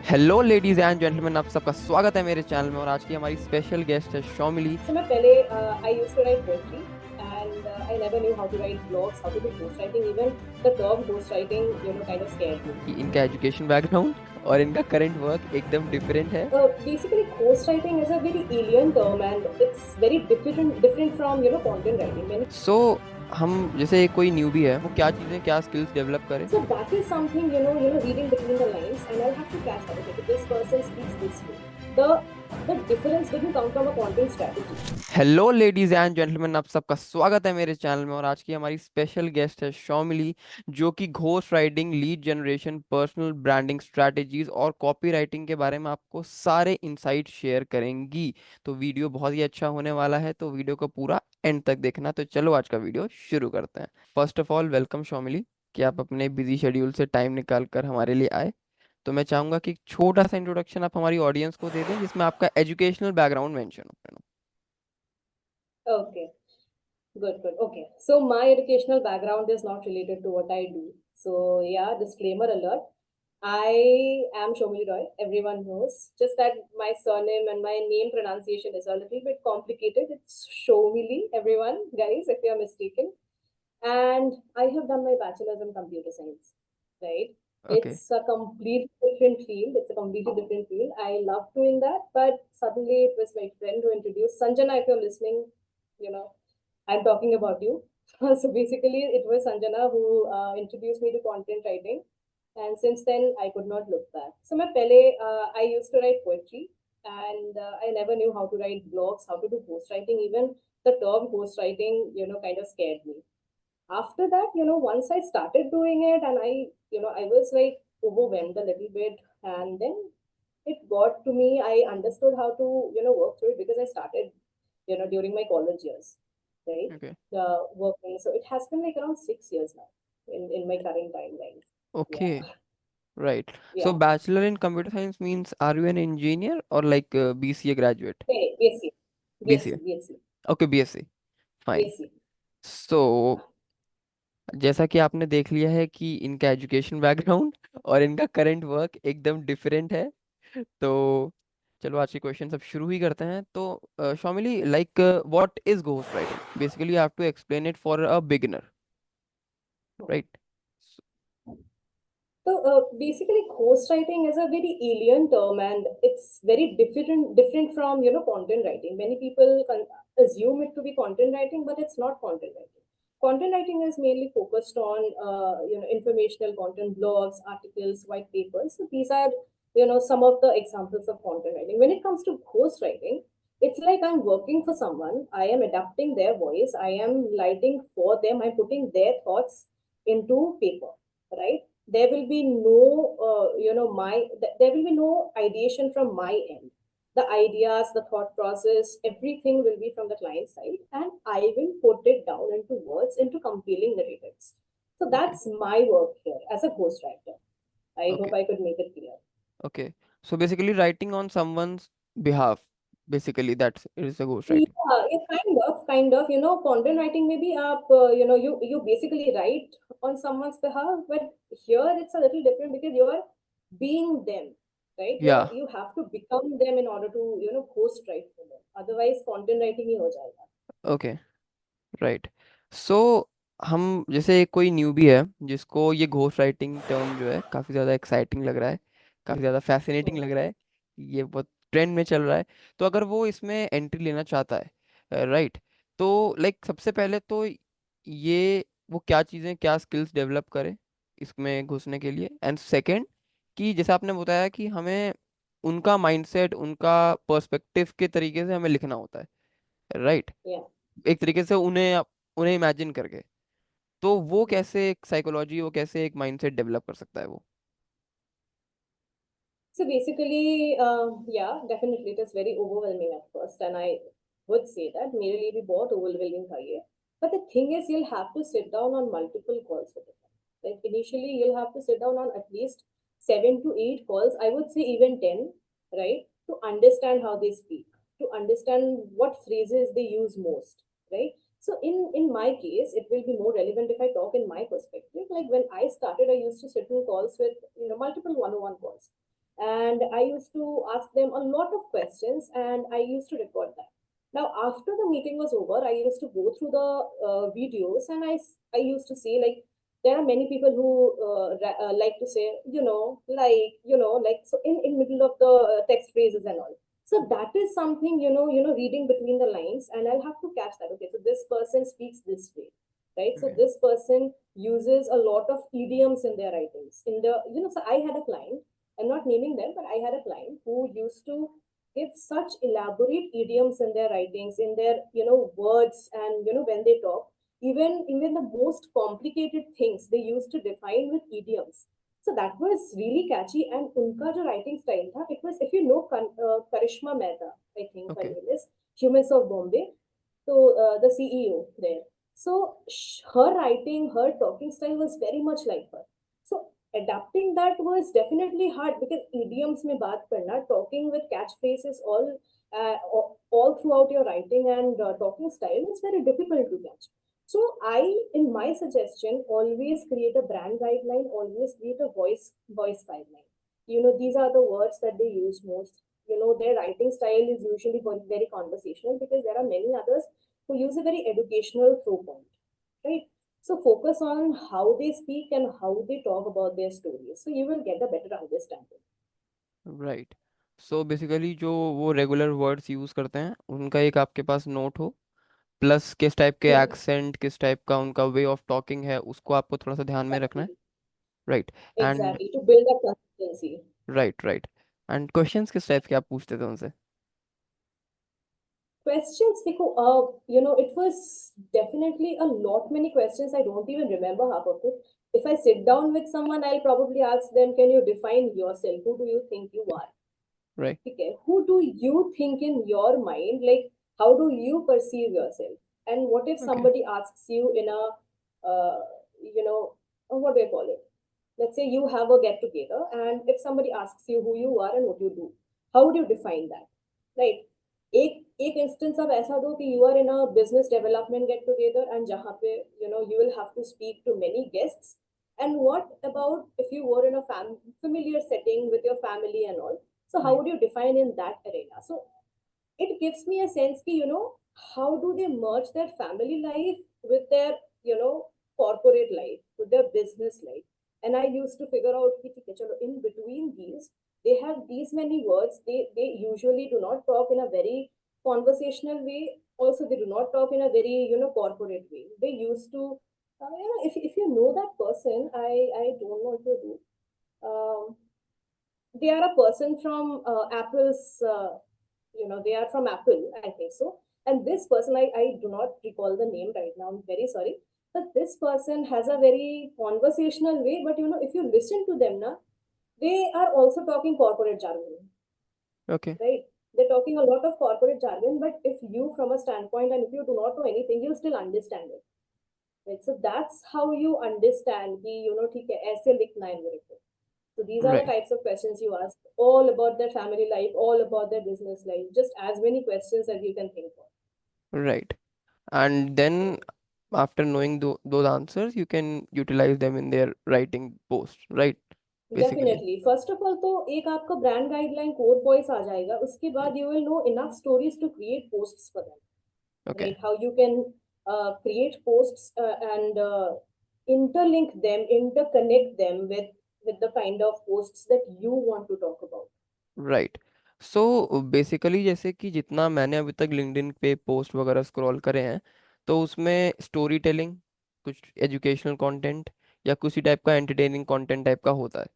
Hello ladies and gentleman, आप सबका स्वागत है मेरे चैनल में। और आज की हमारी स्पेशल गेस्ट है शौमिली। मैं पहले I used to write poetry and I never knew how to write blogs, how to do ghostwriting. Even the term ghostwriting, kind of scared me. कि इनका एजुकेशन बैकग्राउंड और इनका करंट वर्क एकदम different है। Basically, ghostwriting is a very alien term and it's very different from content writing. सो हम जैसे कोई newbie है, वो क्या चीज़ें, क्या स्किल्स डेवलप करे। So that is something reading between the lines, and I'll have to catch that. Okay, this person speaks this way. The difference didn't come from a content strategy. Hello ladies and gentleman, आप सबका स्वागत है मेरे channel में। और आज की हमारी स्पेशल गेस्ट है शौमिली, जो कि ghost writing, lead generation, personal branding strategies और कॉपी राइटिंग के बारे में आपको सारे इंसाइट शेयर करेंगी। तो वीडियो बहुत ही अच्छा होने वाला है, तो वीडियो को पूरा एंड तक देखना। तो चलो आज का वीडियो शुरू करते हैं। फर्स्ट ऑफ ऑल वेलकम शौमिली, कि आप अपने बिजी शेड्यूल से टाइम निकाल कर हमारे लिए आए। तो मैं चाहूंगा कि एक छोटा सा इंट्रोडक्शन आप हमारी ऑडियंस को दे दें, जिसमें आपका एजुकेशनल बैकग्राउंड मेंशन हो। Okay. Good, good. Okay. So my educational background is not related to what I do. So yeah, disclaimer alert. I am Soumilli Roy. Everyone knows. Just that my surname and my name pronunciation is a little bit complicated. It's Soumilli, everyone, guys, if you're mistaken. And I have done my bachelor's in computer science, right? Okay. It's a completely different field. It's a completely different field. I love doing that, but suddenly it was my friend who introduced Sanjana. If you're listening, you know, I'm talking about you. So basically, it was Sanjana who introduced me to content writing, and since then I could not look back. So my pehle, I used to write poetry, and I never knew how to write blogs, how to do ghostwriting. Even the term ghostwriting, kind of scared me. After that, once I started doing it, and I was like overwhelmed a little bit, and then it got to me. I understood how to work through it because I started during my college years, right? Okay. Working. So it has been like around 6 years now in my current timeline. Okay. Yeah, right. So yeah. Bachelor in computer science means are you an engineer और like BCA graduate. Hey, BSc, BCA. BSc, BSc, okay, BSc. Fine. BSc. So जैसा कि आपने देख लिया है कि इनका education background और इनका करंट वर्क एकदम डिफरेंट है। तो चलो आज के क्वेश्चन सब शुरू ही करते हैं। तो Shomili, like what is ghost writing? Basically you have to explain it for a beginner, right? So basically, ghostwriting is a very alien term, and it's very different from content writing. Many people assume it to be content writing, but it's not content writing. Content writing is mainly focused on informational content, blogs, articles, white papers. So these are some of the examples of content writing. When it comes to ghostwriting, it's like I'm working for someone. I am adapting their voice. I am writing for them. I'm putting their thoughts into paper, right? There will be no there will be no ideation from my end. The ideas, the thought process, everything will be from the client side, and I will put it down into words, into compelling narratives. So okay. that's my work here as a ghostwriter. I okay. hope I could make it clear. Okay. So basically writing on someone's behalf. Basically that's it is a ghost writing. Yeah, kind of. Content writing maybe up. You basically write on someone's behalf, but here it's a little different because you're being them, right? Yeah. You have to become them in order to post write for them. Otherwise, content writing ही हो जाएगा. Okay. Right. सो हम जैसे कोई newbie है, जिसको ये ghost writing term जो है काफ़ी ज़्यादा एक्साइटिंग लग रहा है, काफ़ी ज़्यादा फैसिनेटिंग Hmm. लग रहा है, ये बहुत ट्रेंड में चल रहा है। तो अगर वो इसमें एंट्री लेना चाहता है, राइट, तो लाइक सबसे पहले तो ये वो क्या चीज़ें, क्या स्किल्स डेवलप करे इसमें घुसने के लिए। एंड सेकंड, कि जैसे आपने बताया कि हमें उनका माइंडसेट, उनका पर्सपेक्टिव के तरीके से हमें लिखना होता है, राइट? Yeah. एक तरीके से उन्हें उन्हें इमेजिन करके। तो वो कैसे एक साइकोलॉजी, वो कैसे एक माइंडसेट डेवलप कर सकता है वो? So basically, yeah, definitely it is very overwhelming at first, and I would say that मेरे लिए भी बहुत overwhelming था ये. But the thing is, you'll have to sit down on multiple calls with them. Like initially, you'll have to sit down on at least 7 to 8 calls. I would say even 10, right? To understand how they speak, to understand what phrases they use most, right? So in my case, it will be more relevant if I talk in my perspective. Like when I started, I used to sit in calls with multiple one-on-one calls, and I used to ask them a lot of questions, and I used to record that. Now, after the meeting was over, I used to go through the videos, and I used to see, like, there are many people who like to say, like, so in middle of the text phrases and all. So that is something, reading between the lines, and I'll have to catch that. Okay, so this person speaks this way, right? So Okay. this person uses a lot of idioms in their writings. So I had a client, I'm not naming them, but I had a client who used to give such elaborate idioms in their writings, in their, words, and when they talk, even the most complicated things they used to define with idioms. So that was really catchy. And unka jo writing style tha, it was, if you know Karishma Mehta, I think her Okay. name is, Humans of Bombay, so the CEO there. So her writing, her talking style was very much like her. So adapting that was definitely hard, because idioms mein baat karna, talking with catchphrases all throughout your writing and talking style is very difficult to catch. So in my suggestion, always create a brand guideline, always create a voice guideline. These are the words that they use most. Their writing style is usually very, very conversational, because there are many others who use a very educational through point, right? So focus on how they speak and how they talk about their stories. So you will get a better understanding. Right. So basically जो वो regular words use करते हैं उनका एक आपके पास note हो, plus किस type के Hmm. एक्सेंट, किस टाइप का उनका वे ऑफ टॉकिंग है, उसको आपको थोड़ा सा ध्यान में रखना है. Exactly. Right. And Exactly. To build up consistency. Right, right. And questions किस टाइप के आप पूछते थे उनसे? Questions, it was definitely a lot many questions. I don't even remember half of it. If I sit down with someone, I'll probably ask them, can you define yourself? Who do you think you are? Right. Okay, who do you think in your mind? Like, how do you perceive yourself? And what if okay. somebody asks you in a, what do I call it? Let's say you have a get together, and if somebody asks you who you are and what you do, how would you define that? Right? एक instance आप ऐसा दो कि you are in a business development get together, and जहाँ पे you will have to speak to many guests. And what about if you were in a familiar setting with your family and all? So how right. would you define in that arena? So it gives me a sense that, how do they merge their family life with their, corporate life, with their business life. And I used to figure out कि ठीक है, चलो, in between these, they have these many words. They usually do not talk in a very conversational way. Also, they do not talk in a very, corporate way. They used to, if you know that person, I don't want to do. Um, they are a person from Apple's, they are from Apple, I think so. And this person, I do not recall the name right now, I'm very sorry. But this person has a very conversational way, but if you listen to them, na, they are also talking corporate jargon, okay. right? They're talking a lot of corporate jargon, but if you, from a standpoint, and if you do not know anything, you still understand it. Right? So that's how you understand the, ठीक है, ऐसे लिखना है मेरे को. So these are the right. types of questions you ask, all about their family life, all about their business life, just as many questions as you can think of. Right. And then after knowing those answers you can utilize them in their writing post, right? Basically. Definitely. First of all, तो एक आपका brand guideline core voice आ जाएगा. उसके बाद you will know enough stories to create posts for them, Okay. right? How you can create posts and interlink them, interconnect them with the kind of posts that you want to talk about. Right. So basically जैसे कि जितना मैंने अभी तक LinkedIn पे post वगैरह scroll करे हैं, तो उसमें स्टोरी टेलिंग, कुछ एजुकेशनल कंटेंट या किसी टाइप का एंटरटेनिंग कंटेंट टाइप का होता है,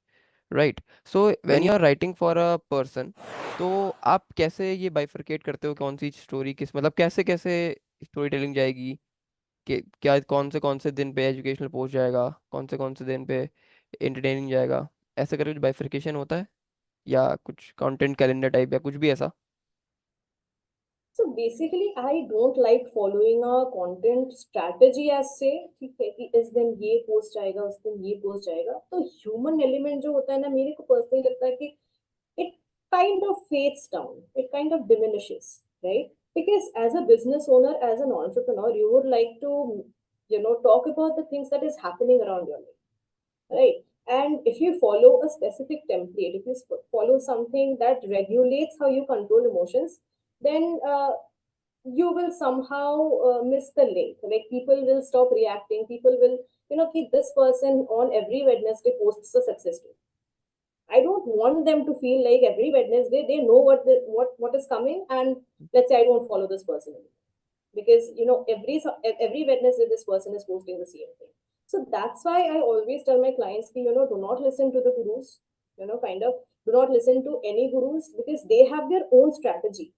right? So when you are writing for a person, तो आप कैसे ये बाइफरकेट करते हो कौन सी स्टोरी किस, मतलब कैसे कैसे स्टोरी टेलिंग जाएगी, कि क्या कौन से दिन पे एजुकेशनल पोस्ट जाएगा, कौन से दिन पे एंटरटेनिंग जाएगा, ऐसे करके कुछ बाइफरकेशन होता है, या कुछ कंटेंट कैलेंडर टाइप या कुछ भी ऐसा? So basically, I don't like following a content strategy as say, ठीक है कि इस दिन ये पोस्ट आएगा, उस दिन ये पोस्ट आएगा. तो ह्यूमन एलिमेंट जो होता है ना, मेरे को पर्सनली लगता है कि it kind of fades down, it kind of diminishes, right? Because as a business owner, as an entrepreneur, you would like to, talk about the things that is happening around your life, right? And if you follow a specific template, if you follow something that regulates how you control emotions, then you will somehow miss the link. Like people will stop reacting. People will, keep this person on every Wednesday posts a success story. I don't want them to feel like every Wednesday they know what is coming, and let's say I don't follow this person anymore because every Wednesday this person is posting the same thing. So that's why I always tell my clients, do not listen to the gurus, kind of do not listen to any gurus because they have their own strategy.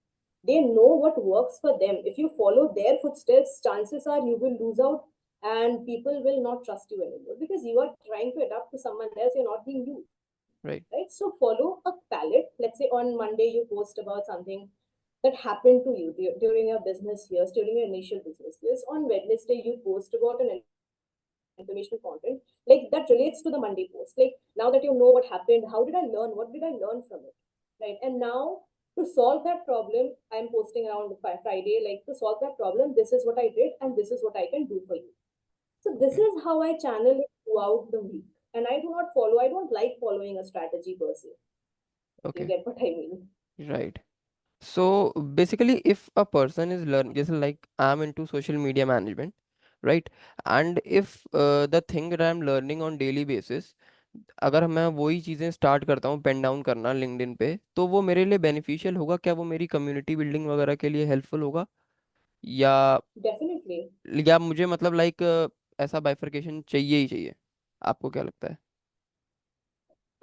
They know what works for them. If you follow their footsteps, chances are you will lose out and people will not trust you anymore because you are trying to adapt to someone else. You're not being you, Right. right? So follow a palette. Let's say on Monday you post about something that happened to you during your business years, during your initial business years. On Wednesday, you post about an informational content like that relates to the Monday post. Like now that you know what happened, how did I learn? What did I learn from it? Right. And now to solve that problem, I'm posting around Friday, like to solve that problem, this is what I did and this is what I can do for you. So this Okay. is how I channel it throughout the week. And I don't like following a strategy per se. You Okay. get what I mean? Right. So basically, if a person is learning, just like I'm into social media management, right? And if the thing that I'm learning on daily basis, अगर मैं वही चीज़ें start करता हूँ pen down करना LinkedIn पे, तो वो मेरे लिए बेनिफिशियल होगा क्या? वो मेरी कम्युनिटी बिल्डिंग वगैरह के लिए हेल्पफुल होगा? या Definitely. मुझे मतलब लाइक ऐसा बाइफरकेशन चाहिए ही चाहिए? आपको क्या लगता है?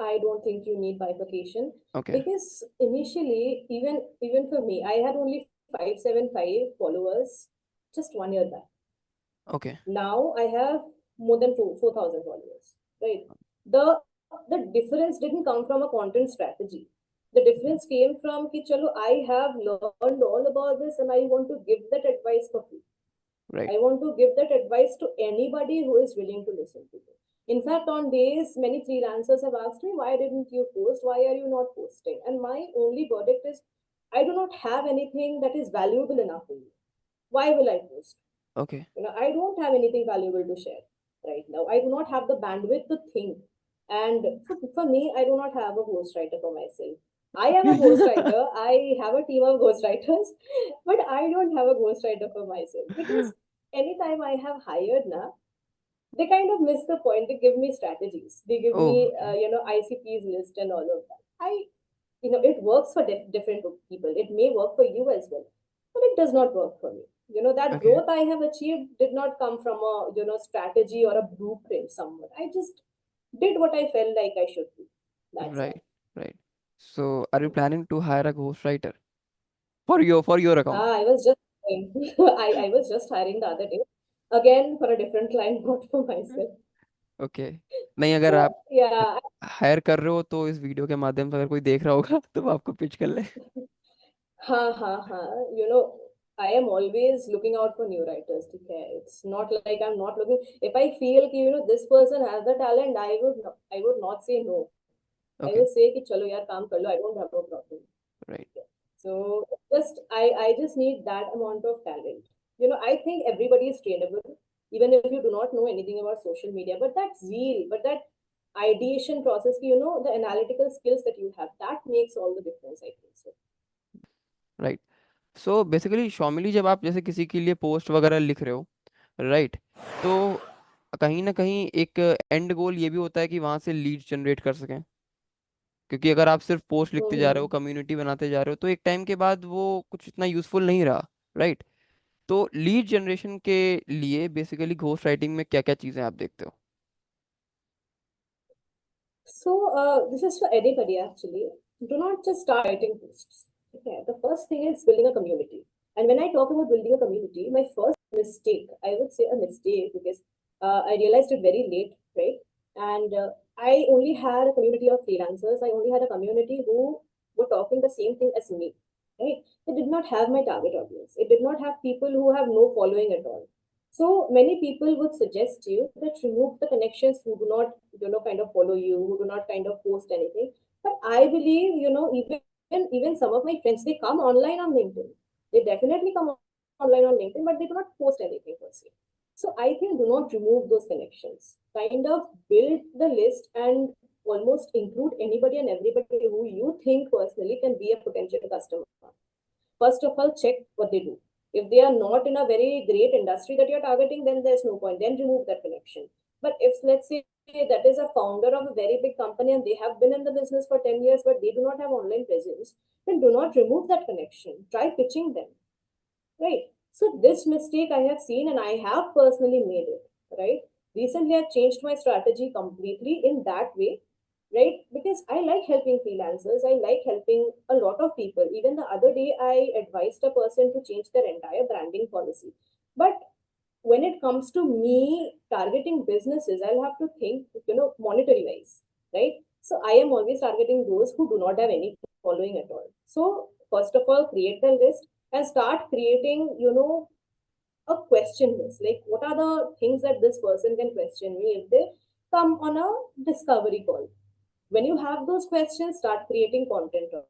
I don't think you need bifurcation okay. because initially, even for me, I had only 575 followers just 1 year back. Okay. Now I have more than 4,000 followers. Right. The difference didn't come from a content strategy. The difference came from ki chalo I have learned all about this and I want to give that advice for free. Right. I want to give that advice to anybody who is willing to listen to it. In fact, on days many freelancers have asked me, why didn't you post? Why are you not posting? And my only verdict is, I do not have anything that is valuable enough for you. Why will I post? Okay. I don't have anything valuable to share right now. I do not have the bandwidth to think. And for me, I do not have a ghostwriter for myself. I am a ghostwriter. I have a team of ghostwriters, but I don't have a ghostwriter for myself because anytime I have hired now, they kind of miss the point. They give me strategies. They give oh. me, okay. ICP's list and all of that. It works for different people. It may work for you as well, but it does not work for me. That okay. growth I have achieved did not come from a, strategy or a blueprint somewhere. I just did what I felt like I should do. That's all. Right. Right. So are you planning to hire a ghost writer for your account? I was just I was just hiring the other day again for a different client, not for myself. Okay. नहीं, अगर आप So yeah, higher कर रहे हो तो इस video के माध्यम से अगर कोई देख रहा होगा तो वो आपको पिच कर ले. ha. I am always looking out for new writers. Okay, it's not like I'm not looking. If I feel कि, this person has the talent, I would not say no. I okay. will say कि चलो यार काम कर लो. I don't have a problem. Right. So I just need that amount of talent. I think everybody is trainable, even if you do not know anything about social media. But that zeal, but that ideation process, the analytical skills that you have, that makes all the difference. I think so. Right. So basically Shomili, जब आप जैसे किसी के लिए post वगैरह लिख रहे हो, राइट, तो कहीं ना कहीं एक एंड गोल ये भी होता है कि वहां से लीड जनरेट कर सकें. क्योंकि अगर आप सिर्फ पोस्ट लिखते जा रहे हो, Mm-hmm. कम्युनिटी बनाते जा रहे हो, तो एक टाइम के बाद वो कुछ इतना यूजफुल नहीं रहा. राइट. तो लीड जनरेशन के लिए बेसिकली घोस्ट राइटिंग में क्या क्या चीजें आप देखते हो? So this is for anybody actually. Do not just start writing posts. Okay, the first thing is building a community. And when I talk about building a community, my first mistake, I would say a mistake because I realized it very late, right? And I only had a community of freelancers. I only had a community who were talking the same thing as me, right? It did not have my target audience. It did not have people who have no following at all. So many people would suggest you that remove the connections who do not, kind of follow you, who do not kind of post anything. But I believe, even some of my friends, they come online on LinkedIn. They definitely come online on LinkedIn, but they do not post anything per se. So I think do not remove those connections. Kind of build the list and almost include anybody and everybody who you think personally can be a potential customer. First of all, check what they do. If they are not in a very great industry that you're targeting, then there's no point. Then remove that connection. But if, let's say, that is a founder of a very big company and they have been in the business for 10 years, but they do not have online presence, then do not remove that connection. Try pitching them, right? So this mistake I have seen and I have personally made it, right? Recently I changed my strategy completely in that way, right? Because I like helping freelancers, I like helping a lot of people. Even the other day I advised a person to change their entire branding policy. But when it comes to me targeting businesses, I'll have to think, monetary wise, right? So I am always targeting those who do not have any following at all. So first of all, create the list and start creating, a question list. Like, what are the things that this person can question me if they come on a discovery call? When you have those questions, start creating content on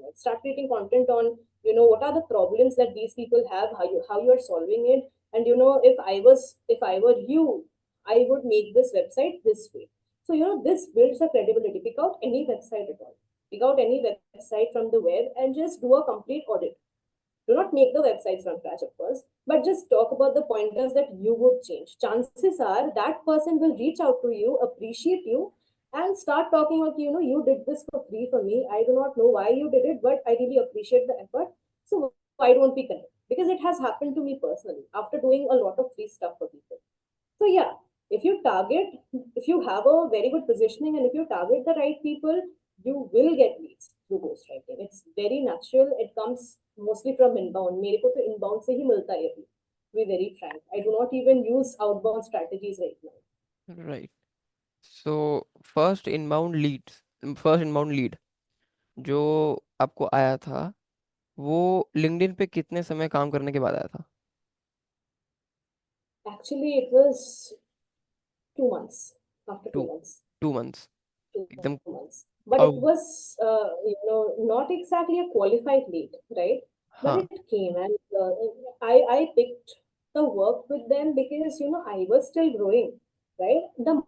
it. Start creating content on, what are the problems that these people have, how you are solving it. And if I were you, I would make this website this way. So this builds a credibility. Pick out any website at all. Pick out any website from the web and just do a complete audit. Do not make the websites from scratch, of course, but just talk about the pointers that you would change. Chances are that person will reach out to you, appreciate you, and start talking about, you did this for free for me. I do not know why you did it, but I really appreciate the effort. So why don't we connect? Because it has happened to me personally after doing a lot of free stuff for people. So yeah, if you target, if you have a very good positioning and if you target the right people, you will get leads through ghostwriting. It's very natural. It comes mostly from inbound. मेरे को तो inbound से ही मिलता है अभी. To be very frank, I do not even use outbound strategies right now. Right. So first inbound lead जो आपको आया था, वो लिंक्डइन पे कितने समय काम करने के बाद आया था? Actually, it was 2 months. After two 2 months. 2 months? two एकदम? months. But it अब? was, not exactly a qualified lead, right? But हाँ। it came, and I picked the work with them because I was still growing, right? The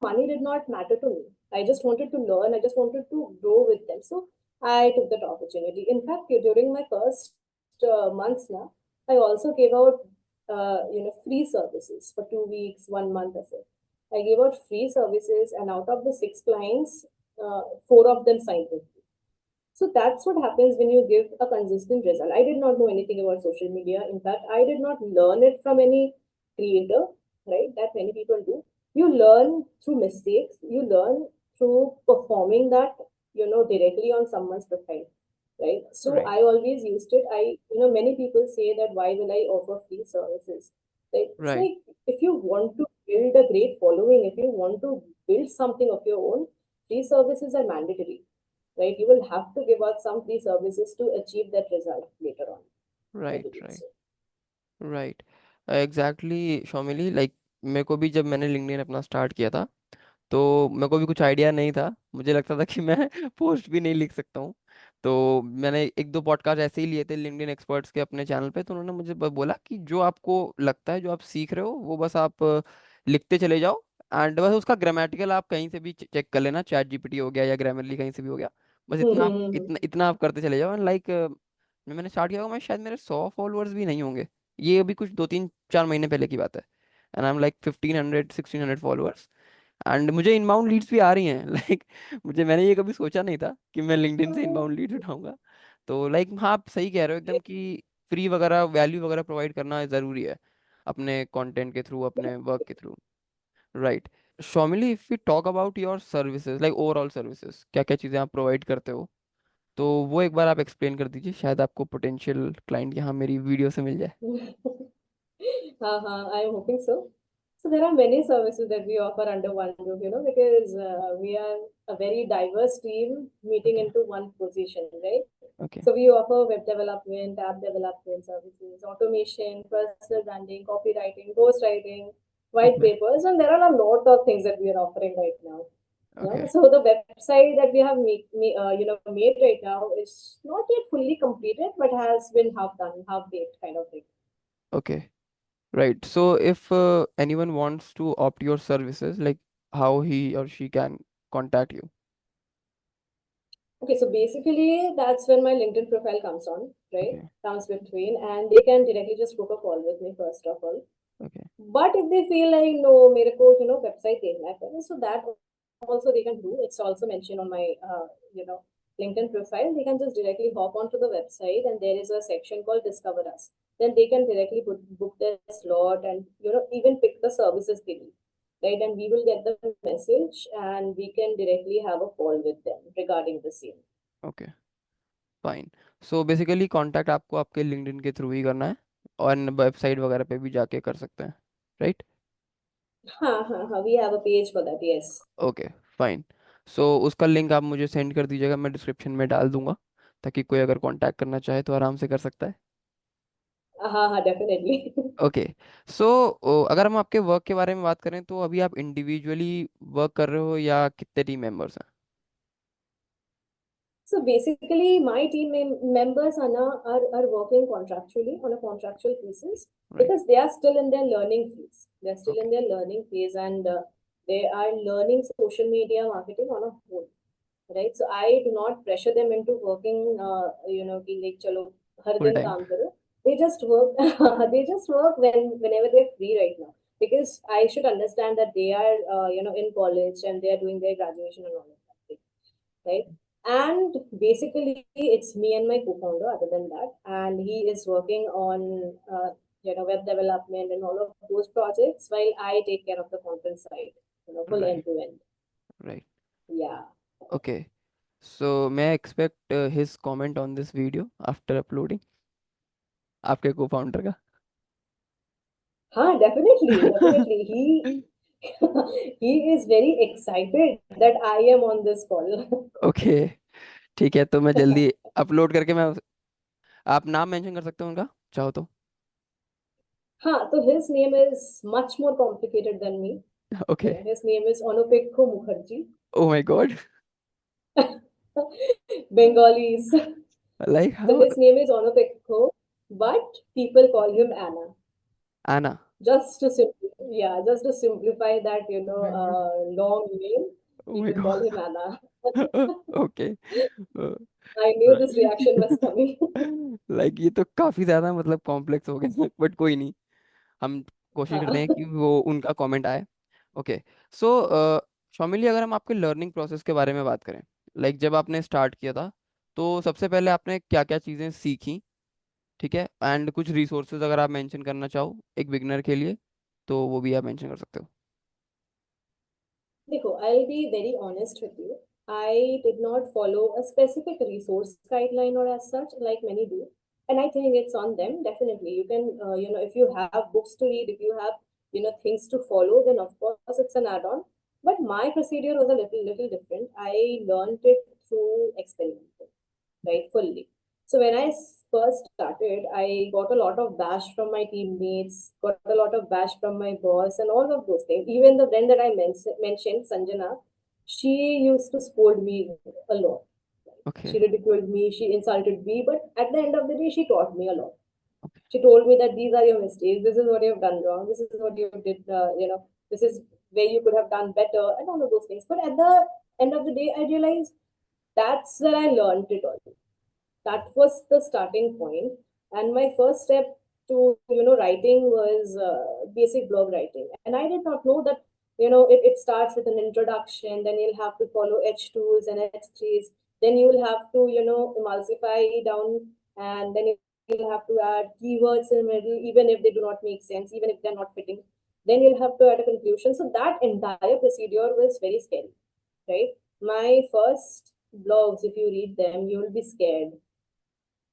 money did not matter to me. I just wanted to learn. I just wanted to grow with them. So I took that opportunity. In fact, during my first months now, I also gave out free services for 2 weeks, 1 month, or so. I gave out free services, and out of the 6 clients, four of them signed with me. So that's what happens when you give a consistent result. I did not know anything about social media. In fact, I did not learn it from any creator, right? That many people do. You learn through mistakes. You learn through performing that, directly on someone's profile, right? So Right, I always used it. Many people say that why will I offer free services? Right? It's right, like if you want to build a great following, if you want to build something of your own, free services are mandatory, right? You will have to give out some free services to achieve that result later on. I right, believe right, so. Right. Exactly Shomili, like मेरे को भी जब मैंने LinkedIn अपना start किया था, तो मेरे को भी कुछ आइडिया नहीं था। मुझे लगता था कि मैं पोस्ट भी नहीं लिख सकता हूँ। तो मैंने एक दो पॉडकास्ट ऐसे ही लिए थे लिंक्डइन एक्सपर्ट्स के अपने चैनल पे, तो उन्होंने मुझे बोला कि जो आपको लगता है, जो आप सीख रहे हो, वो बस आप लिखते चले जाओ। एंड बस उसका ग्रामेटिकल आप कहीं से भी चेक कर लेना, चैट जीपीटी हो गया या ग्रामरली कहीं से भी हो गया। बस इतना आप करते चले जाओ। एंड लाइक मैंने स्टार्ट किया होगा, मैं शायद मेरे 100 फॉलोअर्स भी नहीं होंगे। ये अभी कुछ 2 3 4 महीने पहले की बात है। And I am like 1500 1600 followers. And मुझे इनबाउंड लीड्स भी आ रही हैं लाइक मैंने ये कभी सोचा नहीं था कि मैं लिंक्डइन से इनबाउंड लीड्स उठाऊंगा। तो लाइक हाँ, आप सही कह रहे हो एकदम कि फ्री वगैरह वैल्यू वगैरह प्रोवाइड करना ज़रूरी है अपने कंटेंट के थ्रू, अपने वर्क के through. Right. Shomili, if we talk about your services, like overall services, क्या क्या चीज़ें आप प्रोवाइड करते हो, तो वो एक बार आप एक्सप्लेन कर दीजिए, शायद आपको पोटेंशियल क्लाइंट यहाँ मेरी वीडियो से मिल जाए। I am hoping so. So there are many services that we offer under one roof, because we are a very diverse team meeting okay, into one position, right? Okay, So we offer web development, app development services, automation, personal branding, copywriting, ghostwriting, white okay, papers, and there are a lot of things that we are offering right now. Okay, So the website that we have made right now is not yet fully completed, but has been half done, half baked kind of thing. Okay. Right. So if anyone wants to opt your services, like how he or she can contact you. Okay, so basically that's when my LinkedIn profile comes on, right? Okay. Comes between, and they can directly just book a call with me first of all. Okay. But if they feel like no, मेरे को website देखना है पहले, so that also they can do. It's also mentioned on my you know LinkedIn profile. They can just directly hop onto the website, and there is a section called Discover Us. Then they can directly book their slot and even pick the services they need, right? And we will get the message, and we can directly have a call with them regarding the same. Okay. Fine. So basically contact आपको आपके LinkedIn के through ही करना है और website वगैरह पे भी जाके कर सकते हैं. राइट. हाँ हाँ हाँ, we have a page for that, yes. Okay. Fine. So उसका लिंक आप मुझे सेंड कर दीजिएगा, मैं डिस्क्रिप्शन में डाल दूंगा ताकि कोई अगर कांटेक्ट करना चाहे तो आराम से कर सकता है. हाँ हाँ, डेफिनेटली. ओके. सो अगर हम आपके वर्क के बारे में बात करें तो अभी आप इंडिविजुअली वर्क कर रहे हो या कितने टीम मेंबर्स हैं. So basically, my team members are working contractually on a contractual basis right. because they are still in their learning phase. They're still okay. in their learning phase, and they are learning social media marketing on a whole, right? So I do not pressure them into working, कि like चलो हर full दिन time. काम करो. They just work. They just work whenever they're free right now. Because I should understand that they are, in college and they are doing their graduation and all of that, right? And basically, it's me and my co-founder. Other than that, and he is working on web development and all of those projects, while I take care of the content side, full right. end to end. Right. Yeah. Okay. So may I expect his comment on this video after uploading आपके को founder का. Huh, definitely, definitely. He is very excited that I am on this call. Okay. ठीक है, तो मैं जल्दी upload करके मैं आप नाम मेंशन कर सकते हो उनका चाहो तो. Huh, so his name is much more complicated than me. Okay. His name is Anupekho Mukherjee. Oh my God. Bengalis. Like So how. his name is Onopekho, but people call him Anna. आना. Just to simplify that, oh my God. long name, oh my people call him God. Anna. Okay. I knew this reaction was coming. Like ये तो काफी ज्यादा मतलब complex हो गया, but कोई नहीं, हम कोशिश करते हैं कि वो उनका कमेंट आए. ओके. सो शौमिली, अगर हम आपके लर्निंग प्रोसेस के बारे में बात करें, लाइक जब आपने स्टार्ट किया था तो सबसे पहले आपने क्या क्या चीज़ें सीखी. ठीक है, एंड कुछ रिसोर्सेज अगर आप मेंशन करना चाहो एक बिगनर के लिए तो वो भी आप मेंशन कर सकते हो. Dekho, I'll be very honest with you. I did not follow a specific resource guideline or as such, like many do. And I think it's on them. Definitely. You can, if you have books to read, if you have, things to follow, then of course it's an add on. But my procedure was a little different. I learned it through experimenting, right? Fully. So when I first started, I got a lot of bash from my teammates, got a lot of bash from my boss, and all of those things. Even the friend that I mentioned, Sanjana, she used to scold me a lot. Okay. She ridiculed me, she insulted me, but at the end of the day, she taught me a lot. Okay. She told me that these are your mistakes, this is what you have done wrong, this is what you did, this is where you could have done better, and all of those things. But at the end of the day, I realized that's where I learned it all. That was the starting point. And my first step to writing was basic blog writing. And I did not know that it starts with an introduction, then you'll have to follow h2s and h3s, then you'll have to emulsify down, and then you'll have to add keywords in the middle, even if they do not make sense, even if they're not fitting, then you'll have to add a conclusion. So that entire procedure was very scary, right? My first blogs, if you read them, you will be scared,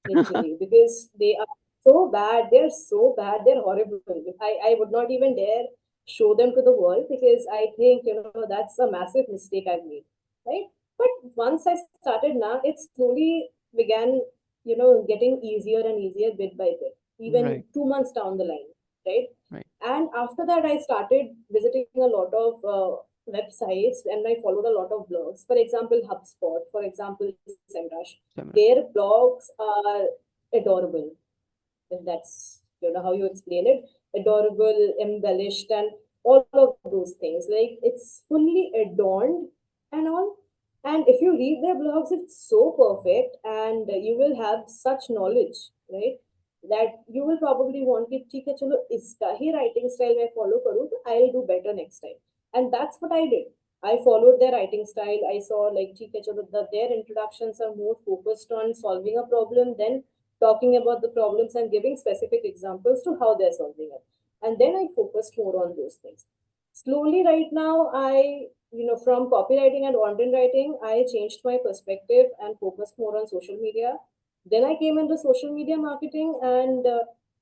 literally, because they are so bad. They're so bad. They're horrible. I would not even dare show them to the world because I think, that's a massive mistake I've made, right? But once I started now, it slowly began, getting easier and easier bit by bit, even right. 2 months down the line, right? Right. And after that, I started visiting a lot of websites, and I followed a lot of blogs. For example, HubSpot, for example, SEMrush. समझ. Their blogs are adorable, if that's you know how you explain it, adorable, embellished, and all of those things. Like it's fully adorned and all. And if you read their blogs, it's so perfect, and you will have such knowledge, right? That you will probably want कि ठीक है चलो इसका ही writing style मैं follow करूँ तो I'll do better next time. And that's what I did. I followed their writing style. I saw like ठीक है चलो their introductions are more focused on solving a problem than talking about the problems and giving specific examples to how they're solving it. And then I focused more on those things. Slowly, right now, from copywriting and content writing, I changed my perspective and focused more on social media. Then I came into social media marketing, and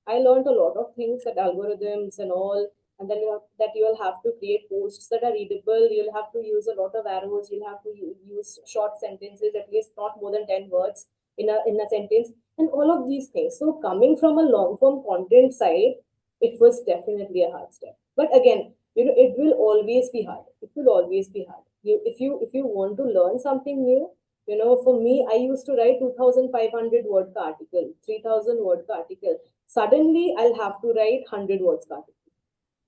I learned a lot of things, that algorithms and all. And then that you'll have to create posts that are readable. You'll have to use a lot of arrows. You'll have to use short sentences, at least not more than 10 words in a sentence, and all of these things. So coming from a long form content side, it was definitely a hard step. But again, it will always be hard. It will always be hard. If you want to learn something new, for me, I used to write 2,500 word ka article, 3,000 word ka article. Suddenly, I'll have to write 100 words ka article.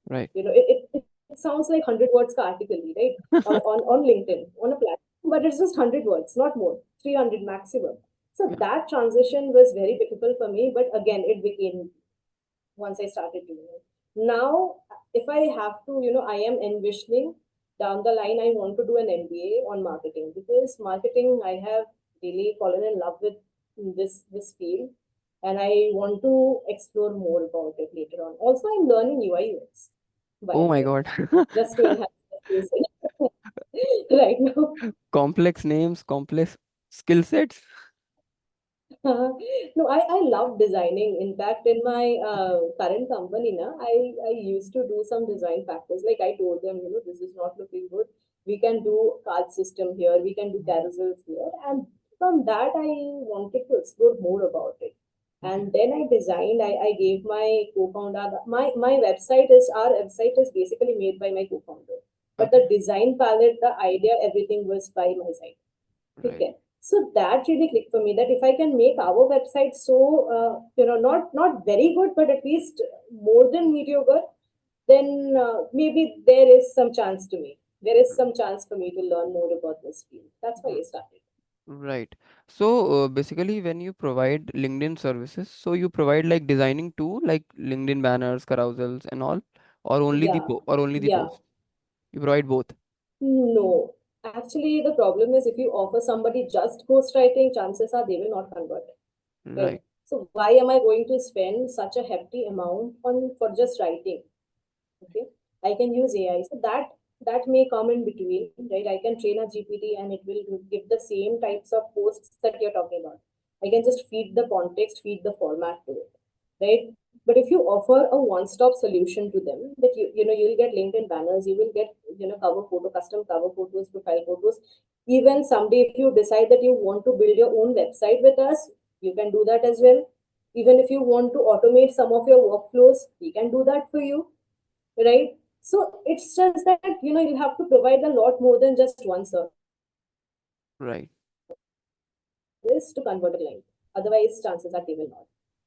Right. It sounds like 100 words ka article, right? On LinkedIn, on a platform, but it's just 100 words, not more, 300 maximum. So Yeah. that transition was very difficult for me, but again, it became once I started doing it. Now, if I have to, I am envisioning down the line, I want to do an MBA on marketing, because marketing, I have really fallen in love with this field, and I want to explore more about it later on. Also, I'm learning UI UX, by Oh the my way, God. just to enhance the skills right now. Complex names, complex skill sets. No, I love designing. In fact, in my current company, I used to do some design factors. Like I told them, this is not looking good. We can do card system here. We can do carousels here. And from that, I wanted to explore more about it. Okay. And then I designed. I gave my co-founder my website is our website is basically made by my co-founder. But Okay. the design palette, the idea, everything was by my side. Right. Okay. So that really clicked for me, that if I can make our website so not very good, but at least more than mediocre, then maybe there is some chance to me. There is some chance for me to learn more about this field. That's why R- I started. Right. So basically, when you provide LinkedIn services, so you provide like designing too, like LinkedIn banners, carousels, and all, or only the Yeah, po or only the yeah. post. You provide both. No, actually, the problem is if you offer somebody just ghostwriting, chances are they will not convert. Right. Right. So why am I going to spend such a hefty amount on for just writing? Okay, I can use AI. So that may come in between, right? I can train a GPT and it will give the same types of posts that you're talking about. I can just feed the context, feed the format to it, right? But if you offer a one-stop solution to them, that you'll get LinkedIn banners, you will get cover photo, custom cover photos, profile photos. Even someday, if you decide that you want to build your own website with us, you can do that as well. Even if you want to automate some of your workflows, we can do that for you, right? So it's just that you have to provide a lot more than just one service to convert a client. Right. Otherwise, chances are they will not.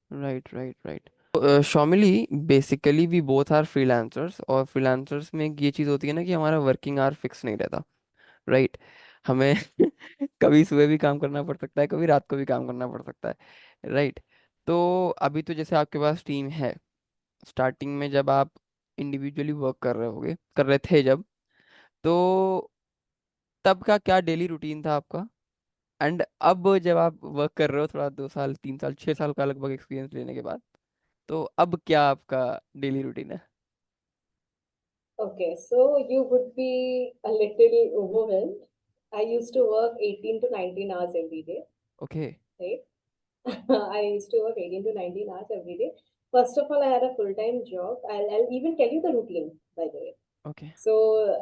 Right. Right. Right. Shomili, basically we both are freelancers, और freelancers में ये चीज़ होती है ना कि हमारा working hour fix नहीं रहता. राइट. हमें कभी सुबह भी काम करना पड़ सकता है, कभी रात को भी काम करना पड़ सकता है. राइट. तो अभी तो जैसे आपके पास टीम है, स्टार्टिंग में जब आप इंडिविजुअली वर्क कर रहे थे जब, तो तब का क्या डेली रूटीन था आपका? एंड अब जब आप वर्क कर रहे हो थोड़ा 2 साल 3 साल 6 साल का लगभग एक्सपीरियंस लेने के बाद, तो अब क्या आपका डेली रूटीन है? Okay, so you would be a little overwhelmed. I used to work 18 to 19 hours every day, okay. right? I used to work 18 to 19 hours every day. First of all, I had a full-time job. I'll even tell you the routine, by the way. Okay. So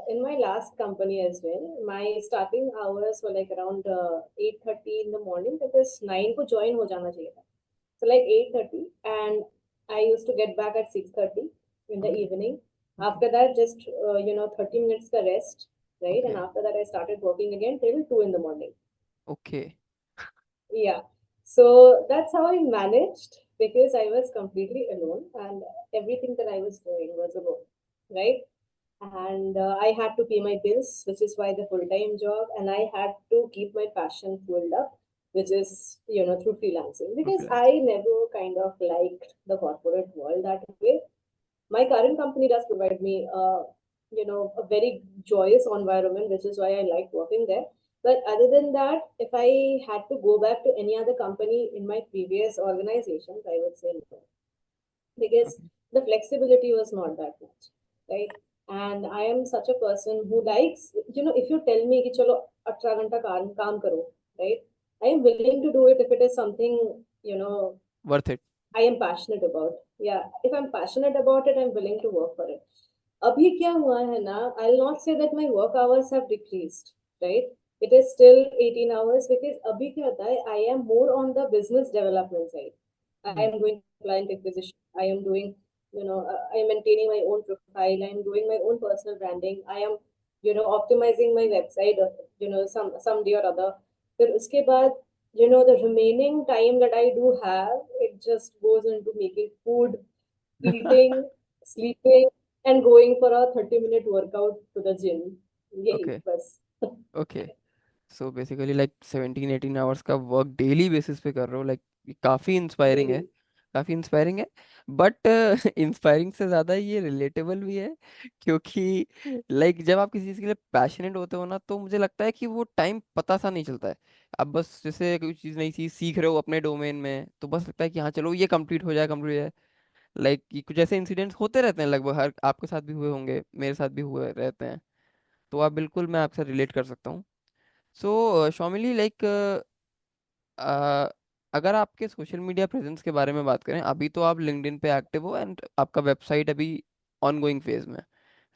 in my last company as well, my starting hours were like around 8:30 in the morning, because 9 को join हो जाना चाहिए था. So like 8:30, and I used to get back at 6:30 in the okay. evening. Okay. After that, just 30 minutes ka rest, right? Okay. And after that, I started working again till 2 in the morning. Okay. Yeah. So that's how I managed. because I was completely alone and everything that I was doing was alone, right? And I had to pay my bills, which is why the full time job, and I had to keep my passion fueled up, which is through freelancing For because freelance. I never kind of liked the corporate world that way. My current company does provide me a very joyous environment, which is why I like working there. But other than that, if I had to go back to any other company in my previous organizations, I would say no, because Okay. the flexibility was not that much, right? And I am such a person who likes, if you tell me ki chalo 18 घंटा काम करो, right? I am willing to do it if it is something, you know Worth it. I am passionate about. Yeah, if I'm passionate about it, I'm willing to work for it. अभी क्या हुआ है ना, I'll not say that my work hours have decreased, right? It is still 18 hours because अभी क्या होता है, I am more on the business development side. I Hmm. am doing client acquisition. I am doing, I am maintaining my own profile. I am doing my own personal branding. I am, optimizing my website, some day or other. फिर उसके बाद, the remaining time that I do have, it just goes into making food, eating, sleeping, and going for a 30-minute workout to the gym. यही Okay. बस. Okay. So basically like 17-18 hours का work daily basis पे कर रहे हो, like काफ़ी inspiring है, Daily. काफ़ी इंस्पायरिंग है। बट इंस्पायरिंग से ज़्यादा ये रिलेटेबल भी है, क्योंकि लाइक जब आप किसी चीज़ के लिए पैशनेट होते हो ना, तो मुझे लगता है कि वो टाइम पता सा नहीं चलता है। अब बस जैसे कोई चीज़, नई चीज़ सीख रहे हो अपने डोमेन में, तो बस लगता है कि हाँ चलो ये कंप्लीट हो जाए, कंप्लीट हो जाए। लाइक कुछ ऐसे इंसिडेंट्स होते रहते हैं, लगभग हर आपके साथ भी हुए होंगे, मेरे साथ भी हुए रहते हैं। तो आप बिल्कुल, मैं आपसे रिलेट कर सकता हूँ। सो शॉमिली, लाइक अगर आपके सोशल मीडिया प्रेजेंस के बारे में बात करें, अभी तो आप लिंक्डइन पे एक्टिव हो एंड आपका वेबसाइट अभी ऑनगोइंग फेज में,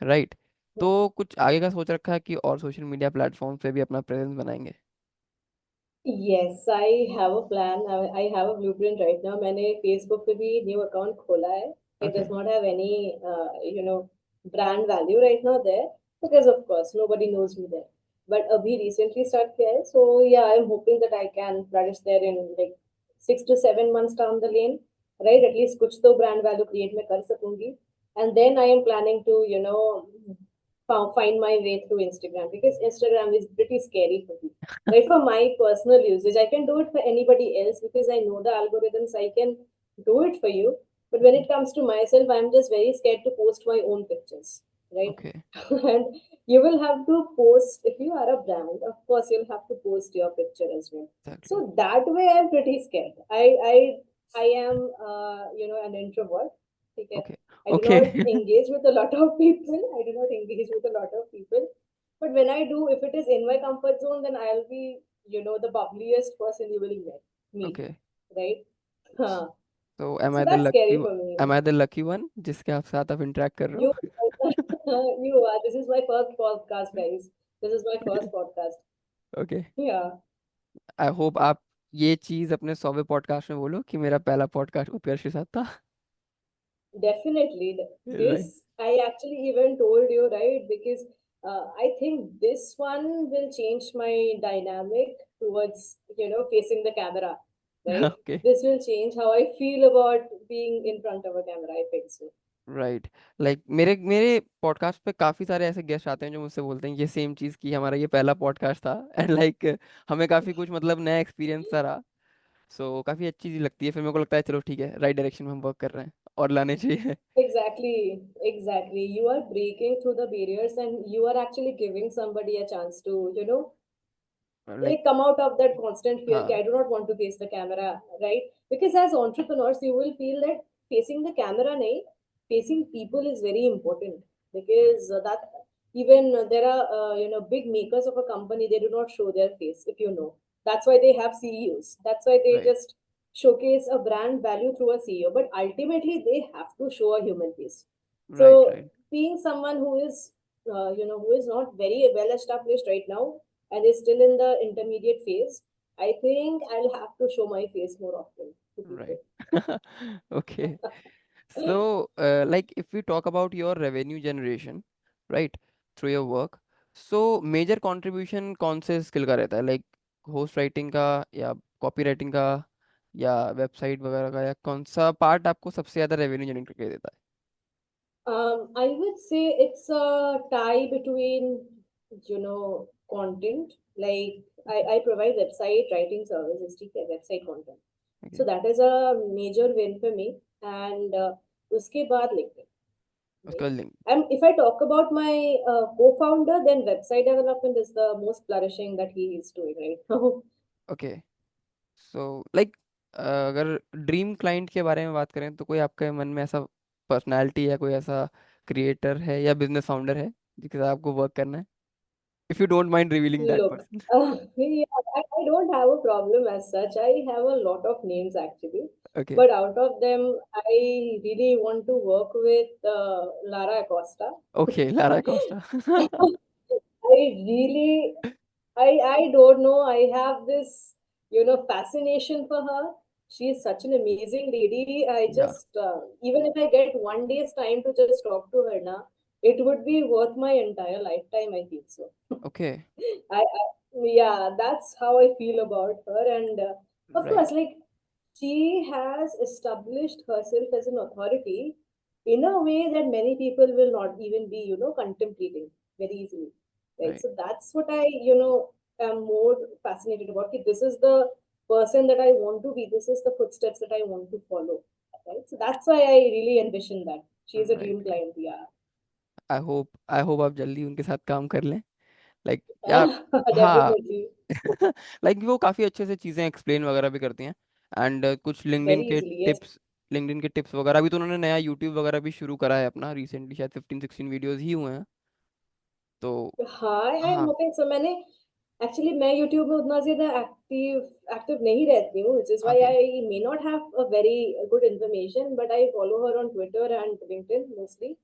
राइट? तो कुछ आगे का सोच रखा है कि और सोशल मीडिया प्लेटफॉर्म पे भी अपना प्रेजेंस बनाएंगे? Yes, I have a plan. I have a blueprint right now. मैंने Facebook पे भी new account खोला है. It okay. does not have any, brand value right now there because of course nobody knows me there. But अभी recently start किया है. So yeah, I'm hoping that I can flourish there in like 6 to 7 months down the lane, right? At least कुछ तो brand value create मैं कर सकूंगी. And then I am planning to, find my way through Instagram because Instagram is pretty scary for me, right? For my personal usage, I can do it for anybody else because I know the algorithms. I can do it for you, but when it comes to myself, I'm just very scared to post my own pictures, right? Okay. And you will have to post, if you are a brand, of course you'll have to post your picture as well. Exactly. So that way I'm pretty scared. I am, an introvert. Okay. Okay. I do okay. not engage with a lot of people. I do not engage with a lot of people. But when I do, if it is in my comfort zone, then I'll be, the bubbliest person you will meet, okay. right? Huh. तो am So I the that's lucky, scary for me. Am I the lucky one जिसके आप साथ आप interact कर रहे You, हो? you are. This is my first podcast, guys. This is my first podcast. Okay. Yeah. I hope आप ये चीज अपने 100वें पॉडकास्ट में बोलो कि मेरा पहला पॉडकास्ट उत्कर्ष के साथ था। Definitely. Right. This, I actually even told you, right? Because I think this one will change my dynamic towards, facing the camera, right? Okay. This will change how I feel about being in front of a camera, I think so. Right. Like मेरे मेरे podcast पे काफी सारे ऐसे guest आते हैं जो मुझसे बोलते हैं ये सेम चीज की, हमारा ये पहला पॉडकास्ट था एंड लाइक हमें काफी कुछ मतलब नया एक्सपीरियंस सा रहा। सो काफी अच्छी चीज लगती है, फिर मेरे को लगता है चलो ठीक है, राइट डायरेक्शन में हम वर्क कर रहे हैं और लाने चाहिए। Exactly, exactly. You are breaking through the barriers and you are actually giving somebody a chance to, like. like come out of that constant fear. Okay, हाँ। I do not want to face the camera, right? Because as entrepreneurs you will feel that facing the camera nahi, facing people is very important right. because that even there are big makers of a company, they do not show their face, if you know. That's why they have CEOs. That's why they right. just showcase a brand value through a CEO, but ultimately they have to show a human face. So right. Right. being someone who is who is not very well established right now and is still in the intermediate phase, I think I'll have to show my face more often to people. Right. Okay. So like if we talk about your revenue generation, right, through your work, so major contribution कौन से skill का रहता है, like host writing का या copy writing का या website वगैरह का, या कौन सा पार्ट आपको सबसे ज्यादा रेवेन्यू जनरेट करके देता I would say it's a tie between, content. Like I provide website writing services, ठीक है, website content. है? So Okay. that is a major win for me. And उसके बाद LinkedIn, उसका right? Link. And if I talk about my co-founder, then website development is the most flourishing that he is doing right now. Okay. So like, अगर dream client के बारे में बात करें तो कोई आपके मन में ऐसा पर्सनालिटी या कोई ऐसा क्रिएटर है या बिजनेस फाउंडर है जिसके साथ आपको वर्क करना है, if you don't mind revealing that Look, person? yeah, I don't have a problem as such. I have a lot of names actually, okay. but out of them, I really want to work with Lara Acosta. Okay, Lara Costa. I really, I don't know. I have this, fascination for her. She is such an amazing lady. I या। just, even if I get one day's time to just talk to her now, it would be worth my entire lifetime. I feel so. Okay. Yeah, that's how I feel about her. And of right. course, like she has established herself as an authority in a way that many people will not even be, contemplating very easily. Right. Right. So that's what I, am more fascinated about. Okay, this is the person that I want to be. This is the footsteps that I want to follow. Right. So that's why I really envision that. She is a dream right. client. Yeah. I hope आप जल्दी उनके साथ काम कर लें, like, या। हाँ। Definitely. Like वो काफ़ी अच्छे से चीज़ें एक्सप्लेन वगैरह भी करती हैं। एंड कुछ लिंक्डइन Very के easily. Yes. टिप्स, लिंक्डइन के टिप्स वगैरह, अभी तो उन्होंने नया यूट्यूब वगैरह भी शुरू करा है अपना, रिसेंटली शायद 15-16 वीडियोस ही हुए हैं। तो हाँ, आई एम हाँ। होपिंग सो। मैंने एक्चुअली मैं यूट्यूब में उतना ज्यादा एक्टिव नहीं रहती हूँ, which is why okay. I may not have a very good information, but I follow her on Twitter and LinkedIn mostly,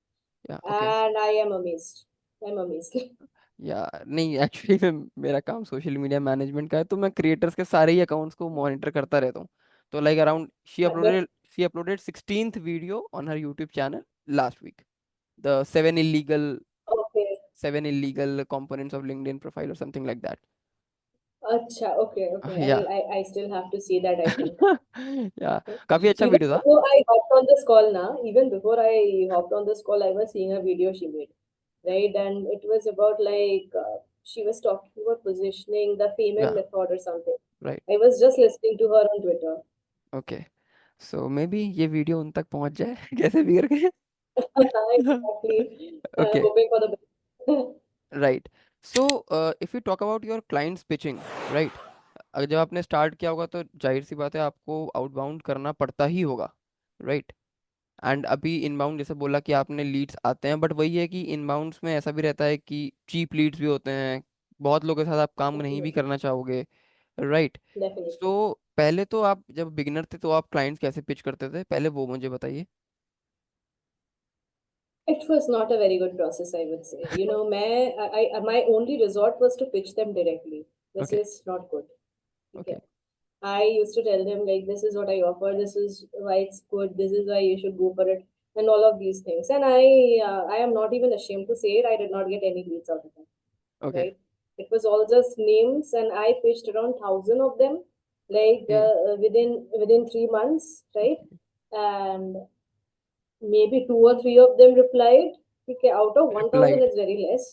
yeah. Okay. And I am amazed. या नहीं, एक्चुअली मैं, मेरा काम सोशल मीडिया मैनेजमेंट का है, तो मैं creators के सारे ही अकाउंट्स को मॉनिटर करता रहता हूँ। तो like around but she uploaded 16th video on her YouTube channel last week, the okay, seven illegal components of LinkedIn profile or something like that. अच्छा, okay, okay, Yeah. I still have to see that, I think. Yeah, काफी अच्छा Even video था। before I hopped on this call now, even before I hopped on this call, I was seeing a video she made, right? And it was about like she was talking about positioning, the Feynman Yeah. method or something. Right. I was just listening to her on Twitter. Okay. So maybe ये video उन तक पहुंच जाए कैसे भी करके। Exactly. Okay. Hoping for the best. Right. So if you talk about your clients pitching, right? अगर जब आपने स्टार्ट किया होगा तो जाहिर सी बात है आपको आउटबाउंड करना पड़ता ही होगा, राइट? एंड अभी इनबाउंड जैसे बोला कि आपने लीड्स आते हैं, बट वही है कि इनबाउंड्स में ऐसा भी रहता है कि चीप लीड्स भी होते हैं, बहुत लोगों के साथ आप काम नहीं भी करना चाहोगे, राइट? Definitely. सो पहले तो आप जब बिगिनर थे तो आप क्लाइंट्स कैसे पिच करते थे, पहले वो मुझे बताइए। It was not a very good process, I would say. My only resort was to pitch them directly. This okay. is not good. Okay. Okay. I used to tell them like this is what I offer, this is why it's good, this is why you should go for it, and all of these things. And I am not even ashamed to say it. I did not get any leads out of it. Okay. Right? It was all just names, and I pitched around 1,000 of them, like within 3 months, right? And maybe two or three of them replied. Okay, out of 1,000, replied. it's very less.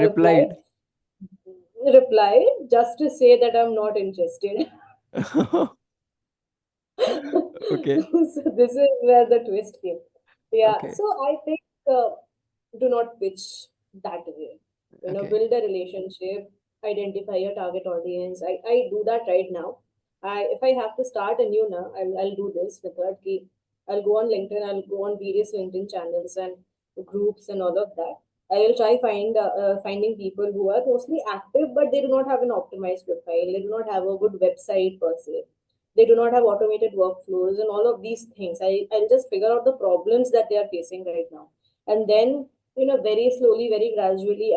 Replied. Replied just to say that I'm not interested. Okay. So this is where the twist came. Yeah, okay. so I think do not pitch that way. Okay. Build a relationship, identify your target audience. I do that right now. If I have to start anew now, I'll do this method. Ki I'll go on LinkedIn, I'll go on various LinkedIn channels and groups and all of that. I will try finding people who are mostly active, but they do not have an optimized profile. They do not have a good website per se. They do not have automated workflows and all of these things. I'll just figure out the problems that they are facing right now, and then very slowly, very gradually,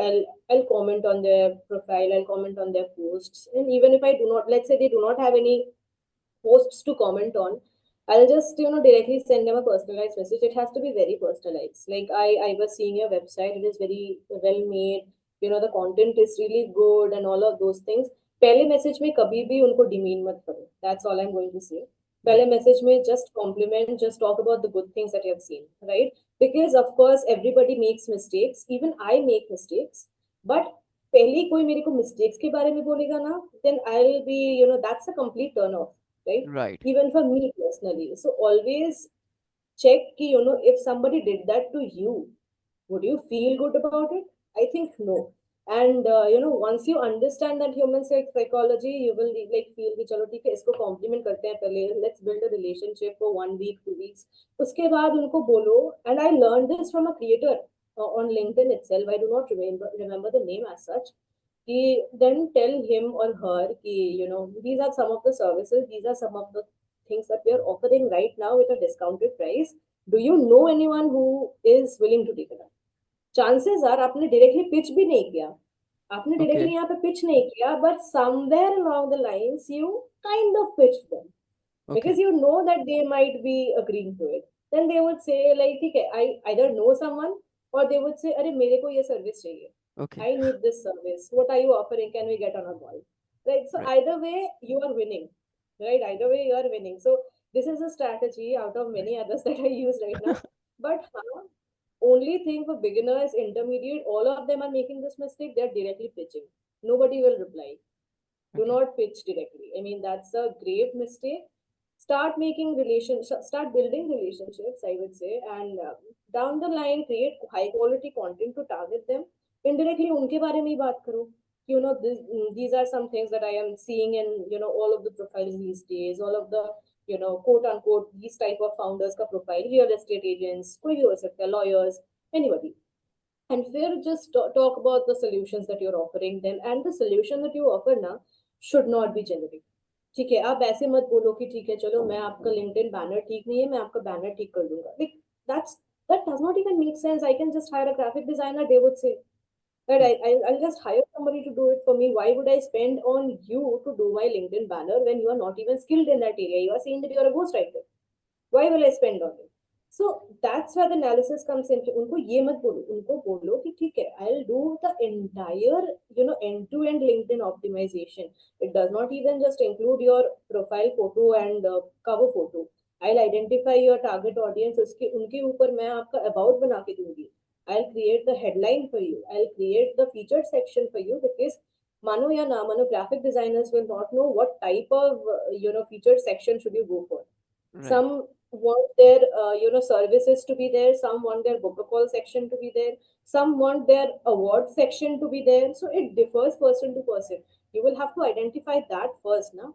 I'll comment on their profile, I'll comment on their posts, and even if I do not, let's say they do not have any posts to comment on, I'll just directly send them a personalized message. It has to be very personalized. Like I was seeing your website, it is very well made, the content is really good and all of those things. पहले message में कभी भी उनको demean मत करो, that's all I am going to say. पहले Right. Message में just compliment, just talk about the good things that you have seen, right? Because of course everybody makes mistakes, even I make mistakes, but पहले ही कोई मेरे को mistakes के बारे में बोलेगा ना, then I will be, that's a complete turn off, right? Right. Even for me personally, so always check ki, if somebody did that to you, would you feel good about it? I think no. And once you understand that human psychology, you will like feel कि चलो ठीक है, इसको compliment करते हैं पहले, let's build a relationship for 1 week 2 weeks. उसके बाद उनको बोलो, and I learned this from a creator on LinkedIn itself. I do not remember the name as such. कि then tell him or her कि these are some of the services, these are some of the things that we are offering right now with a discounted price. Do you know anyone who is willing to take it up? Chances are आपने directly pitch भी नहीं किया, आपने directly Okay. यहाँ पे pitch नहीं किया, but somewhere around the lines you kind of pitch them, Okay. because you know that they might be agreeing to it. Then they would say like ठीक है, I either know someone, or they would say अरे मेरे को ये service चाहिए, Okay. I need this service, what are you offering, can we get on a call? Right, so Right. either way you are winning, right? Either way you are winning. So this is a strategy out of many others that I use right now. But only thing for beginners, intermediate, all of them are making this mistake. They're directly pitching. Nobody will reply. Do Okay. not pitch directly. I mean, that's a grave mistake. Start making relationships, start building relationships, I would say, and down the line, create high quality content to target them. Indirectly, उनके बारे में ही बात करो. These are some things that I am seeing in all of the profiles these days, all of the quote unquote these type of founders का profile, real estate agents, कोई भी हो सकता है, lawyers, anybody. And फिर just talk about the solutions that you're offering them, and the solution that you offer ना should not be generic. ठीक है, आप ऐसे मत बोलो कि ठीक है चलो मैं आपका लिंक्डइन बैनर ठीक नहीं है, मैं आपका बैनर ठीक कर दूंगा. Like that's that does not even make sense. I can just hire a graphic designer, they would say. Right, Hmm. I'll just hire somebody to do it for me. Why would I spend on you to do my LinkedIn banner when you are not even skilled in that area? You are saying that you are a ghostwriter. Why will I spend on it? So that's where the analysis comes in. उनको ये मत बोलो, उनको बोलो कि ठीक है, I'll do the entire end-to-end LinkedIn optimization. It does not even just include your profile photo and cover photo. I'll identify your target audience. उसके उनके ऊपर मैं आपका about बना के दूंगी. I'll create the headline for you. I'll create the featured section for you, because mano ya na mano, graphic designers will not know what type of featured section should you go for. Right. Some want their services to be there, some want their book a call section to be there, some want their award section to be there. So it differs person to person. You will have to identify that first now.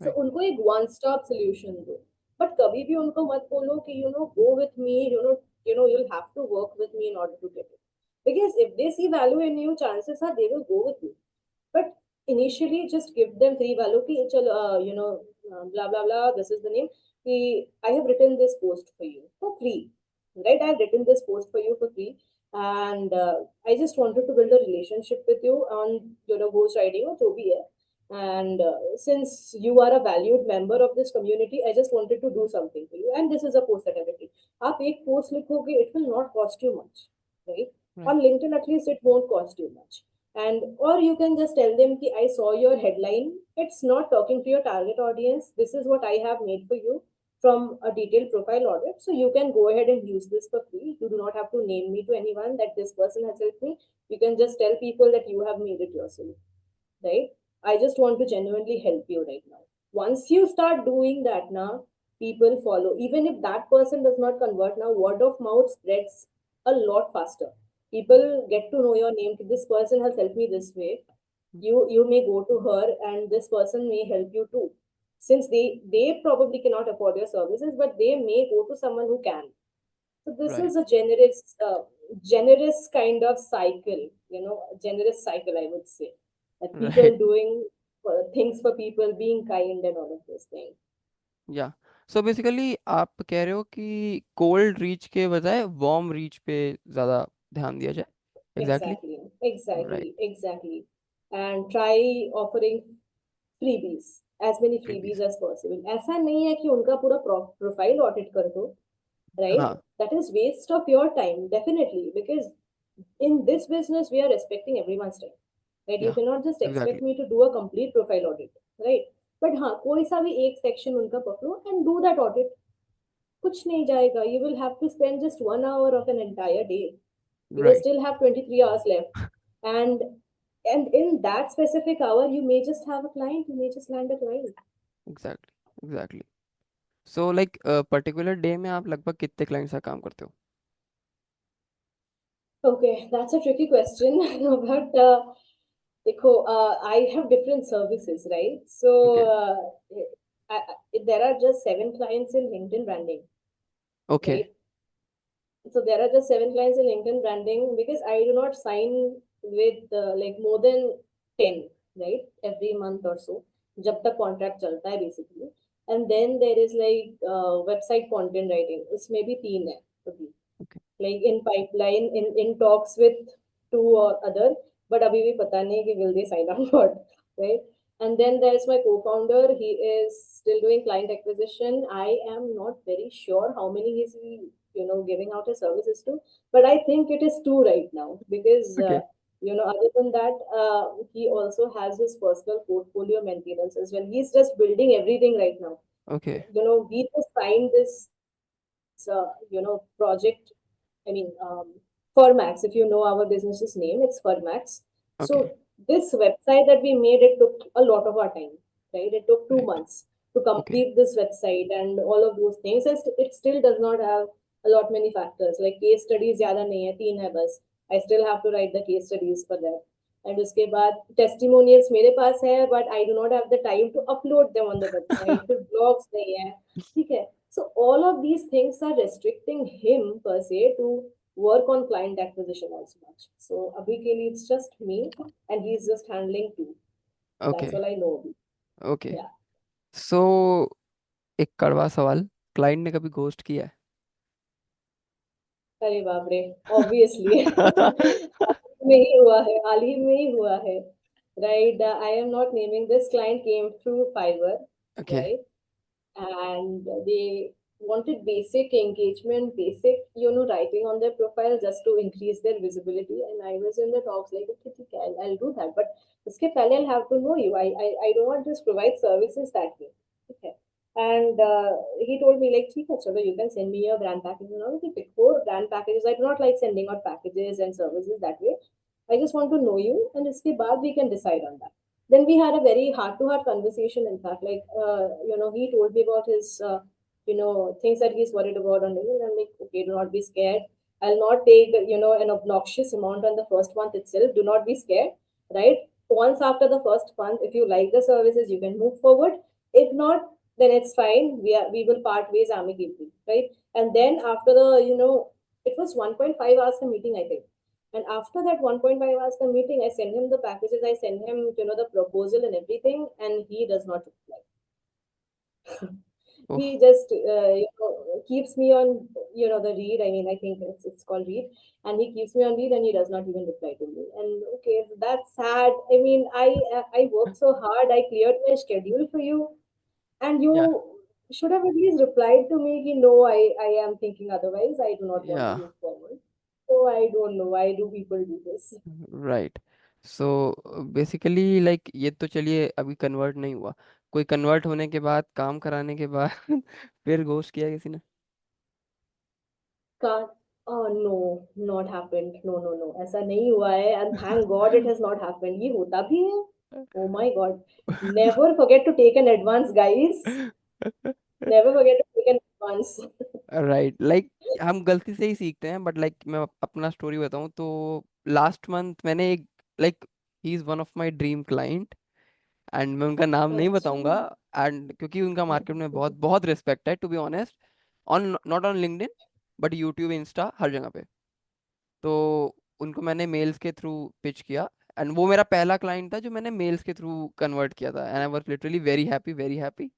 So Right. उनको एक one stop solution दो. But कभी भी उनको मत बोलो कि go with me, you'll have to work with me in order to get it. Because if they see value in you, chances are they will go with you. But initially just give them free value ki chalo, blah blah blah, this is the name, ki I have written this post for you for free, right? I have written this post for you for free, and I just wanted to build a relationship with you on ghost writing or jo bhi hai. And since you are a valued member of this community, I just wanted to do something for you, and this is a post that I've written. आप एक post लिखोगे, it will not cost you much, right? Right. On LinkedIn at least it won't cost you much. And or you can just tell them ki I saw your headline, it's not talking to your target audience, this is what I have made for you from a detailed profile audit, so you can go ahead and use this for free. You do not have to name me to anyone that this person has helped me. You can just tell people that you have made it yourself, right? I just want to genuinely help you right now. Once you start doing that now, people follow. Even if that person does not convert now, word of mouth spreads a lot faster. People get to know your name. This person has helped me this way. Hmm. You may go to her, and this person may help you too. Since they probably cannot afford your services, but they may go to someone who can. So this Right. is a generous kind of cycle, a generous cycle, I would say. That Right. people doing things for people, being kind, and all of those things. या so basically आप कह रहे हो कि cold reach के बजाय warm reach पे ज़्यादा ध्यान दिया जाए. Exactly. Exactly, right. exactly, exactly. And try offering freebies, as many freebies previous. as possible. ऐसा नहीं है कि उनका पूरा प्रोफाइल ऑडिट कर दो, right? हाँ. That is waste of your time, definitely, because in this business we are respecting everyone's time. Right? You yeah can not just exactly expect me to do a complete profile audit, right? But हाँ, कोई सा भी एक section उनका पकड़ो and do that audit, कुछ नहीं जाएगा. You will have to spend just 1 hour of an entire day. You will right still have 23 hours left, and in that specific hour you may just have a client, you may just land a client. Exactly exactly. So like particular day में आप लगभग कितने clients का काम करते हो? Okay, that's a tricky question. But देखो, I have different services, right? So okay there are just 7 clients in LinkedIn branding, okay right? So there are just 7 clients in LinkedIn branding because I do not sign with like more than 10, right? Every month or so. जब तक contract चलता है basically. And then there is like website content writing. उसमें भी 3 है अभी. Okay Like in pipeline, in talks with 2 or other, but abhi bhi pata nahi ki will they sign on what, right? And then there's my co-founder. He is still doing client acquisition. I am not very sure how many is he, giving out his services to, but I think it is two right now because okay other than that, he also has his personal portfolio maintenance as well. He's just building everything right now. Okay We just signed this project. I mean, Furmax, if you know our business's name, it's Furmax. Okay So this website that we made, it took a lot of our time, right? It took two right months to okay complete this website and all of those things. And it still does not have a lot many factors. Like case studies ज़्यादा नहीं है, 3 है बस. I still have to write the case studies for that. And उसके बाद testimonials मेरे पास है, but I do not have the time to upload them on the website. फिर blogs नहीं है, ठीक है? So all of these things are restricting him per se to work on client acquisition as much. So abhi ke liye it's just me, and he's just handling two. Okay That's all I know. Okay. Yeah. सो एक कड़वा सवाल, client ने कभी ghost किया है? अरे बाप रे, ऑब्वियसली. हाल में ही हुआ है, हाल ही में ही हुआ है. Right. I am not naming. This client came through Fiverr, okay right? And they wanted basic engagement, basic, writing on their profile just to increase their visibility. And I was in the talks like, okay, okay, I'll do that. But uske pehle I'll have to know you. I don't want to just provide services that way. Okay. And he told me like, ठीक है, चलो, you can send me your brand packages. And all. Pick 4 brand packages. I do not like sending out packages and services that way. I just want to know you, and uske baad we can decide on that. Then we had a very heart-to-heart conversation. In fact, like he told me about his things that he's worried about on LinkedIn. I'm like, okay, do not be scared. I'll not take an obnoxious amount on the first month itself. Do not be scared, right? Once after the first month, if you like the services, you can move forward. If not, then it's fine. We will part ways amicably, right? And then after the it was 1.5 hours the meeting, I think. And after that 1.5 hours the meeting, I send him the packages, I send him the proposal and everything, and he does not reply. Oh He just keeps me on the read. I mean, I think it's called read, and he keeps me on read, and he does not even reply to me. And okay, that's sad. I mean, I worked so hard. I cleared my schedule for you, and you या should have at least replied to me. No, I am thinking otherwise. I do not want या to move forward. So I don't know why do people do this. Right. So basically like ये तो चलिए अभी convert नहीं हुआ, कोई convert होने के बाद काम कराने के बाद फिर घोस्ट किया किसी ने? Can't. Oh no, not happened. No, no, no. ऐसा नहीं हुआ है, and thank God it has not happened. ये होता भी है. Oh my God. Never forget to take an advance, guys. Never forget to take an advance. Right like हम गलती से ही सीखते हैं, बट लाइक मैं अपना स्टोरी बताऊं तो लास्ट मंथ मैंने एक like he is one of my dream client, and मैं उनका नाम नहीं अच्छा. बताऊंगा, एंड क्योंकि उनका मार्केट में बहुत बहुत रिस्पेक्ट है to be honest, on not on LinkedIn but YouTube Insta हर जगह पे. तो उनको मैंने मेल्स के थ्रू पिच किया, एंड वो मेरा पहला क्लाइंट था जो मैंने मेल्स के थ्रू कन्वर्ट किया था, and I was literally very happy very happy.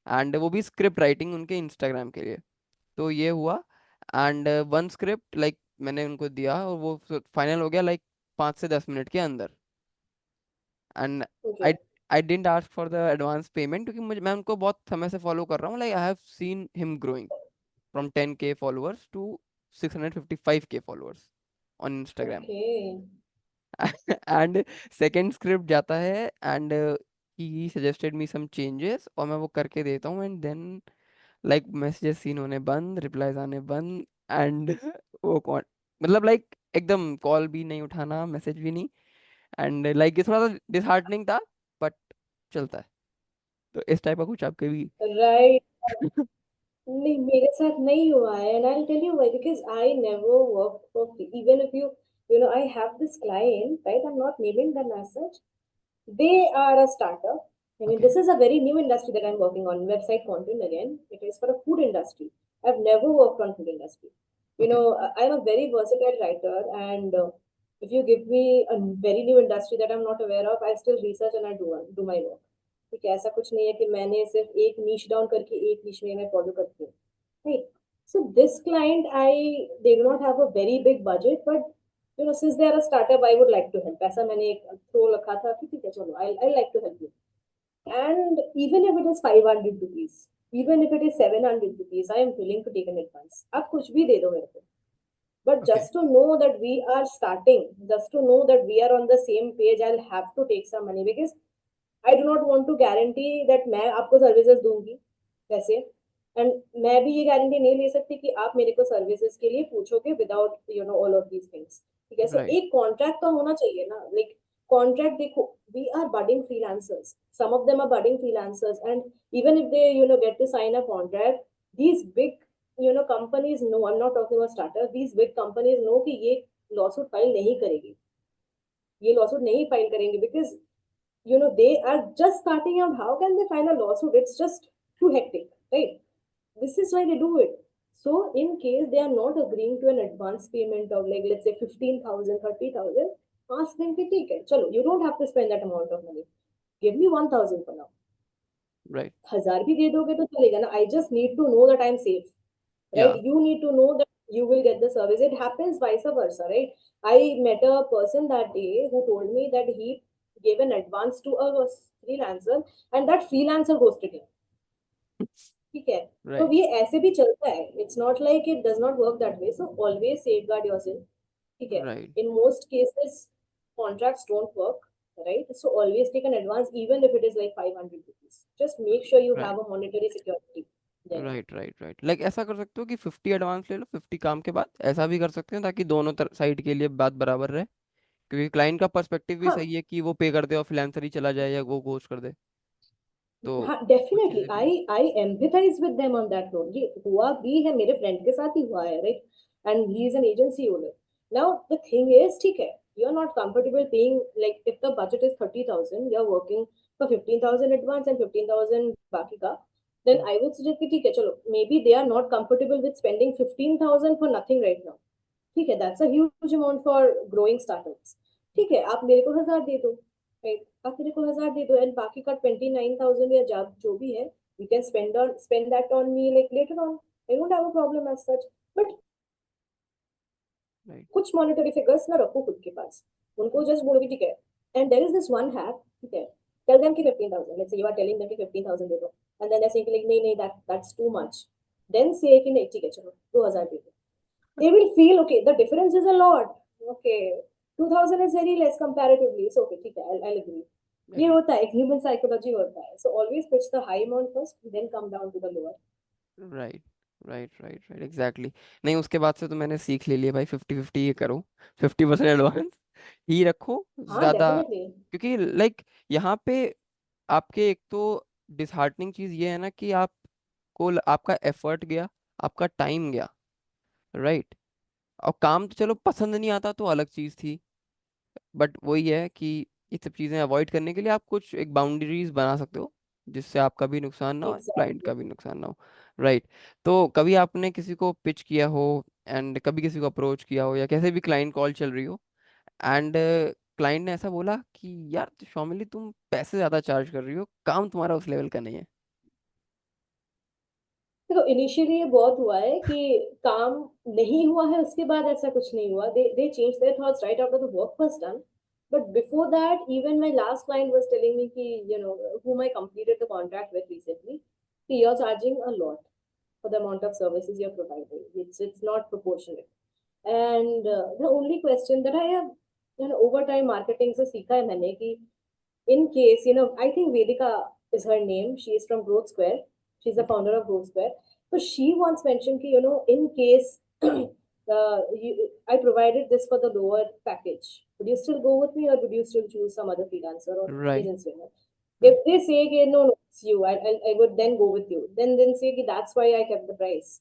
And वो भी स्क्रिप्ट राइटिंग उनके इंस्टाग्राम के लिए. तो ये हुआ, एंड वन स्क्रिप्ट लाइक मैंने उनको दिया और वो फाइनल हो गया लाइक 5 से 10 मिनट के अंदर. And I Okay. I didn't ask for the advance payment क्योंकि मुझे मैं उनको बहुत समय से फॉलो कर रहा हूँ, like I have seen him growing from 10K followers to 655K followers on Instagram. Okay. And second script जाता है and he suggested me some changes और मैं वो करके देता हूँ and then like messages seen होने बंद, रिप्लाईज आने बंद एंड वो कौन, मतलब लाइक एकदम कॉल भी नहीं उठाना, मैसेज भी नहीं एंड लाइक ये थोड़ा सा डिसहार्टनिंग था बट चलता है। तो इस टाइप का कुछ आपके भी? राइट। नहीं, मेरे साथ नहीं हुआ है, and I tell you why, because I never work for, even if you know I have this client, right, I am not naming them as such. They are a startup. I mean, okay this is a very new industry that I'm working on, website content again. It is for a food industry. I've never worked on food industry. You okay know, I'm a very versatile writer, and if you give me a very new industry that I'm not aware of, I still research and I do my work. ठीक है, ऐसा कुछ नहीं है कि मैंने सिर्फ एक niche down करके एक niche में मैं follow करती हूँ. Right. So this client, they do not have a very big budget, but you know, since they are a startup, I would like to help. ऐसा मैंने एक throw रखा था कि ठीक है चलो, I like to help you. And even if it is 500 rupees, even if it is 700 rupees, I am willing to take an advance. आप कुछ भी दे दो मेरे को. But okay just to know that we are starting, just to know that we are on the same page, I'll have to take some money because I do not want to guarantee that मैं आपको services दूंगी वैसे, and मैं भी ये guarantee नहीं ले सकती कि आप मेरे को सर्विसेज के लिए पूछोगे without you know all of these things. ठीक है, सो राइट एक कॉन्ट्रैक्ट तो होना चाहिए ना, लाइक कॉन्ट्रैक्ट. देखो, we are budding freelancers, some of them are budding freelancers, and even if they you know get to sign a contract, these big you know companies no, I am not talking about startup, these big companies no कि ये lawsuit file नहीं करेगी, ये lawsuit नहीं file करेंगे, because you know they are just starting out. How can they file a lawsuit? It's just too hectic, right? This is why they do it. So in case they are not agreeing to an advance payment of, like, let's say 15,000, 30,000, ask them कि ठीक है चलो, you don't have to spend that amount of money, give me 1,000 for now. Right 1,000 भी दे दोगे तो चलेगा ना, I just need to know that I'm safe, या right? You need to know that you will get the service. It happens vice versa, right? I met a person that day who told me that he gave an advance to a freelancer, and that freelancer ghosted him. ठीक है, तो right ये ऐसे भी चलता है. It's not like it does not work that way, so always safeguard yourself. ठीक है, right in most cases contracts don't work, right? So always take an advance, even if it is like 500 rupees. Just make sure you right have a monetary security then. Right right right like ऐसा कर सकते हो कि 50 advance ले लो, 50 काम के बाद, ऐसा भी कर सकते हैं ताकि दोनों साइड के लिए बात बराबर रहे, क्योंकि क्लाइंट का पर्सपेक्टिव भी हाँ, सही है कि वो पे कर दे और फ्रीलांसर ही चला जाए या वो घोस्ट कर दे, तो हाँ, कुछ डेफिनेटली चीजें भी I I empathise with them on that note. ये हुआ भी है, मेरे फ्रेंड के साथ ही हुआ है, right? And he is an agency owner. Now the thing is, ठीक है, you are not comfortable paying, like if the budget is 30,000, you are working for 15,000 advance and 15,000 बाकी का, देन आई वुड सजेस्ट कि ठीक है चलो, maybe they are not comfortable with spending 15,000 for nothing right now. ठीक है, that's a huge amount for growing startups. ठीक है, आप मेरे को 1,000 दे दो, राइट? आप मेरे को 1,000 दे दो, एंड बाकी का 29,000 या जो भी है, you can spend that on me like later on. I don't have a problem as such. But right कुछ मॉनेटरी फिगर्स ना रखो खुद के पास, उनको जस्ट बोलो कि ठीक है. And there is this one hack, ठीक है, टेल देम कि 15,000, let's say you are telling them कि 15,000 दे दो, एंड देन दे से कि like नहीं नहीं, दैट्स टू मच. देन से कि नहीं ठीक है चलो 2,000 दे दो. They will feel okay, the difference is a lot. Okay, 2,000 is very less comparatively, so okay ठीक है, I'll agree. ये राइट होता है, ह्यूमन साइकोलॉजी होता है. So always pitch the high amount first, then come down to the lower. Right right right right exactly. नहीं उसके बाद से तो मैंने सीख ले लिया भाई, 50-50 ये करो, 50% एडवांस ही रखो हाँ, ज़्यादा, डेफिनेटली. क्योंकि लाइक यहाँ पे आपके एक तो डिसहार्टनिंग चीज़ ये है ना कि आपको आपका एफर्ट गया, आपका टाइम गया, राइट? और काम तो चलो पसंद नहीं आता तो अलग चीज़ थी, बट वही है कि ये सब चीज़ें अवॉइड करने के लिए आप कुछ एक बाउंड्रीज बना सकते हो जिससे आपका भी नुकसान ना हो, क्लाइंट का एग्जैक्टली. भी नुकसान ना हो, राइट? तो कभी आपने किसी को पिच किया हो एंड कभी किसी को अप्रोच किया हो या कैसे भी क्लाइंट कॉल चल रही हो एंड क्लाइंट ने ऐसा बोला कि यार शौमिली तुम पैसे ज़्यादा चार्ज कर रही हो, काम तुम्हारा उस लेवल का नहीं है? देखो, इनिशियली ये बहुत हुआ है कि काम नहीं हुआ है, उसके बाद ऐसा कुछ नहीं हुआ. They change their thoughts right after the work was done. But before that, even my last client was telling me कि you know whom I completed the contract with recently, कि you're charging a lot for the amount of services you're providing. It's not proportionate. And the only question that I have over time marketing से सीखा है मैंने कि in case, I think Vedika is her name. She is from Growth Square. She's the Okay. founder of Growth Square. So she once mentioned, in case I provided this for the lower package, would you still go with me or would you still choose some other freelancer or Right. agency owner? If Right. they say, okay, no, no, it's you, I would then go with you. Then say, okay, that's why I kept the price.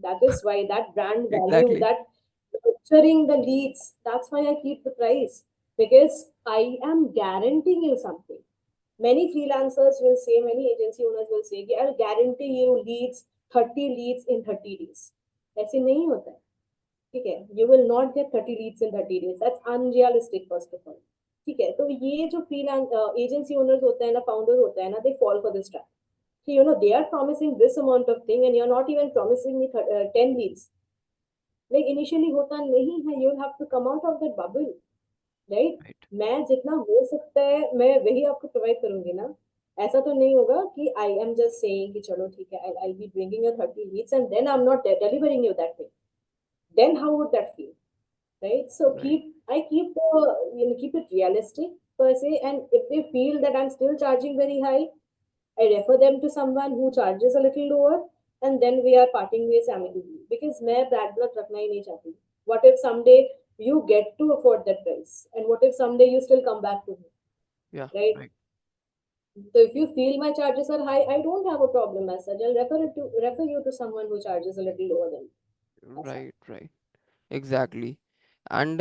That is why that brand value, Exactly. that nurturing the leads, that's why I keep the price because I am guaranteeing you something. Many freelancers will say, many agency owners will say, I'll guarantee you leads, 30 leads in 30 days. ऐसे नहीं होता है. ठीक है, you will not get 30 leads in 30 days. That's unrealistic first of all. ठीक है, तो ये जो freelance agency owners होते हैं ना, founders होते हैं ना, they fall for this trap. So, they are promising this amount of thing and you're not even promising me 10 leads. Like initially होता नहीं है, you'll have to come out of that bubble, right? Right. मैं जितना हो सकता है मैं वही आपको प्रोवाइड करूंगी ना. ऐसा तो नहीं होगा कि आई एम जस्ट सेइंग कि चलो ठीक है, I be bringing your 30 leads and then I am not delivering you that thing. Then how would that feel, right? So Right. keep it realistic per se, and if they feel that I'm still charging very high, I refer them to someone who charges a little lower, and then we are parting ways amicably. Because मैं bad blood रखना ही नहीं चाहती. What if someday you get to afford that price, and what if someday you still come back to me, Yeah. right? Right. So if you feel my charges are high, I don't have a problem as such. I'll refer you to someone who charges a little lower than as such. Right. Right. Exactly and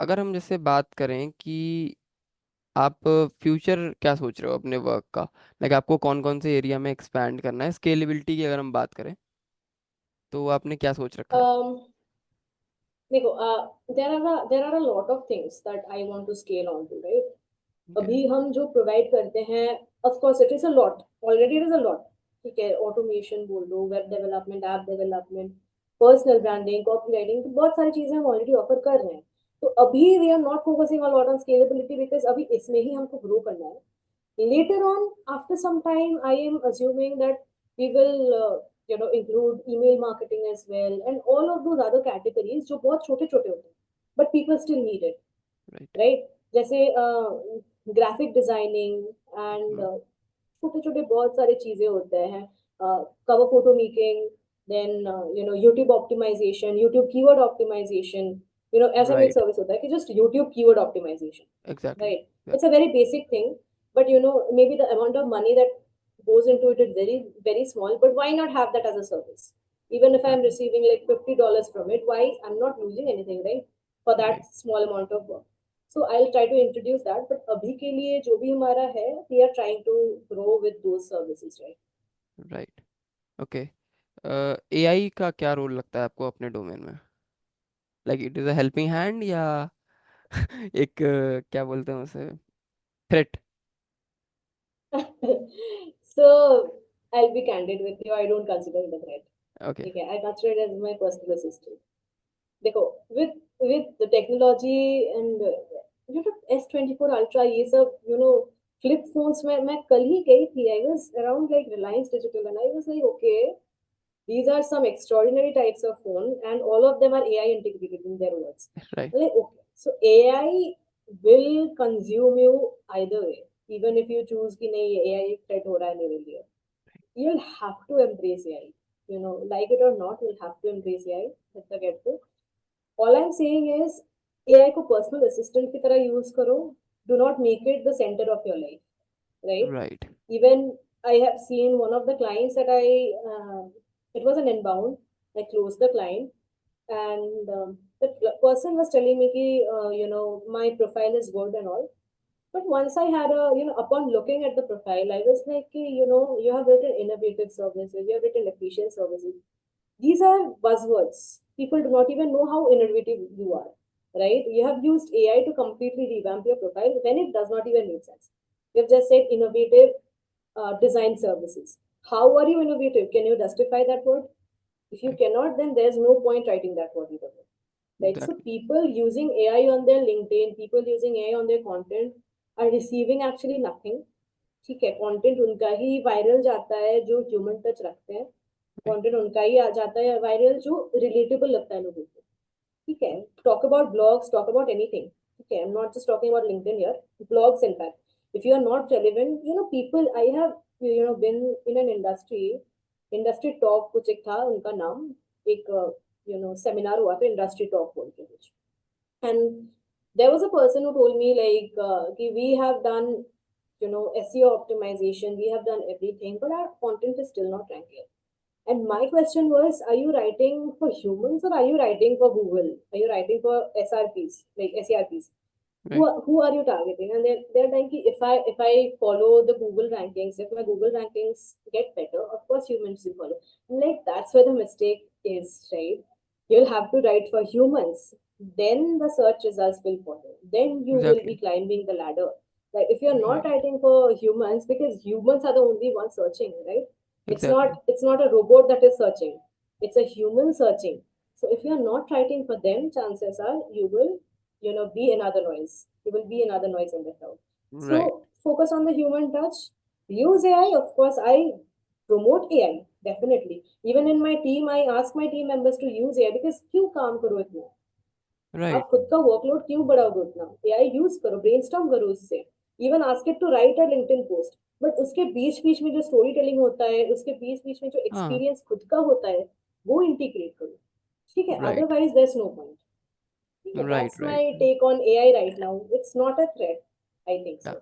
अगर हम जैसे बात करें कि आप future क्या सोच रहे हो अपने वर्क का, लाइक आपको कौन कौन से एरिया में एक्सपैंड करना है, स्केलेबिलिटी की अगर हम बात करें तो आपने क्या सोच रखा है? Um, देखो, there are a lot of things that I want to scale on to, right? Okay. अभी हम जो प्रोवाइड करते हैं, of course it is a lot, already it is a lot. ठीक है, ऑटोमेशन बोल दो, web development, app development, personal branding, copy writing, तो बहुत सारी चीजें हम ऑलरेडी ऑफर कर रहे हैं. तो अभी we are not focusing a lot on scalability because अभी इसमें ही हमको ग्रो करना है. Later on, after some time, I am assuming that we will include email marketing as well and all of those other categories जो बहुत छोटे छोटे होते हैं, but people still need it, right. Right? जैसे ग्राफिक डिजाइनिंग एंड छोटे छोटे बहुत सारे चीजें होते हैं, cover photo making, then YouTube optimization, YouTube keyword optimization. ऐसा भी एक राइट. सर्विस होता है कि just YouTube keyword optimization, exactly. right? It's a very basic thing, but maybe the amount of money that goes into it is very very small, but why not have that as a service? Even if I'm exactly. receiving like $50 from it, why? I'm not losing anything, right? For that right. small amount of work. So I'll try to introduce that, but abhi ke liye jo bhi hamara hai, we are trying to grow with those services, right? Right. Okay. AI का क्या role लगता है आपको अपने domain में, like it is a helping hand या एक क्या बोलते हैं उसे, threat? So I'll be candid with you, I don't consider it a threat. Okay. Okay, I consider it as my personal assistant. देखो, with the technology and S24 Ultra, ये सब flip phones में मैं कल ही गई थी. I was around like Reliance Digital and I was like, okay, these are some extraordinary types of phone and all of them are AI integrated in their words. Right. Like, okay, so AI will consume you either way. Even if you choose कि नहीं ये AI एक threat हो रहा है मेरे लिए, you'll have to embrace AI. Like it or not, you'll have to embrace AI. That's the get to. All I'm saying is AI को personal assistant की तरह use करो. Do not make it the center of your life, right? Right. Even I have seen one of the clients that it was an inbound. I closed the client, and the person was telling me, ki, my profile is good and all. But once I had upon looking at the profile, I was like, ki, you have written innovative services, you have written efficient services. These are buzzwords. People do not even know how innovative you are, right? You have used AI to completely revamp your profile when it does not even make sense. You have just said innovative design services. How are you innovative? Can you justify that word? If you right. cannot, then there's no point writing that word either. Right? So exactly. people using AI on their LinkedIn, people using AI on their content are receiving actually nothing. ठीक है, content उनका ही viral जाता है जो human touch रखते हैं. Right. Content उनका ही आ जाता है वायरल जो रिलेटेबल लगता है लोगों को. ठीक है, talk about blogs, talk about anything. Okay, I'm not just talking about LinkedIn here. Blogs, in fact, if you are not relevant, people. I have been in an industry talk कुछ एक था उनका नाम एक सेमिनार हुआ था industry talk बोल के कुछ and there was a person who told me like कि we have done SEO optimization, we have done everything, but our content is still not ranking. And my question was, are you writing for humans or are you writing for Google? Are you writing for SRPs, like SERPs? Right. Who are you targeting? And they're like, if I follow the Google rankings, if my Google rankings get better, of course humans will follow. I'm like, that's where the mistake is, right? You'll have to write for humans. Then the search results will follow. Then you will be Exactly. climbing the ladder. Like if you're not Right. writing for humans, because humans are the only ones searching, right? It's not Exactly. it's not a robot that is searching. It's a human searching. So if you're not writing for them, chances are you will be another noise. You will be another noise in the crowd. Right. So focus on the human touch. Use AI. Of course, I promote AI definitely. Even in my team, I ask my team members to use AI because क्यों काम करो इतना? Right. आप खुद का workload क्यों बढ़ाओगे उतना? AI use करो, ब्रेनस्टॉर्म करो उससे. Even ask it to write a LinkedIn post. But उसके बीच बीच में जो स्टोरी टेलिंग होता है, उसके बीच बीच में जो हाँ. एक्सपीरियंस खुद का होता है, वो इंटीग्रेट करो. ठीक है, Right. Otherwise there is no point. ठीक है, Right. That's Right. My take on AI right now. It's not a threat, I think Yeah. So.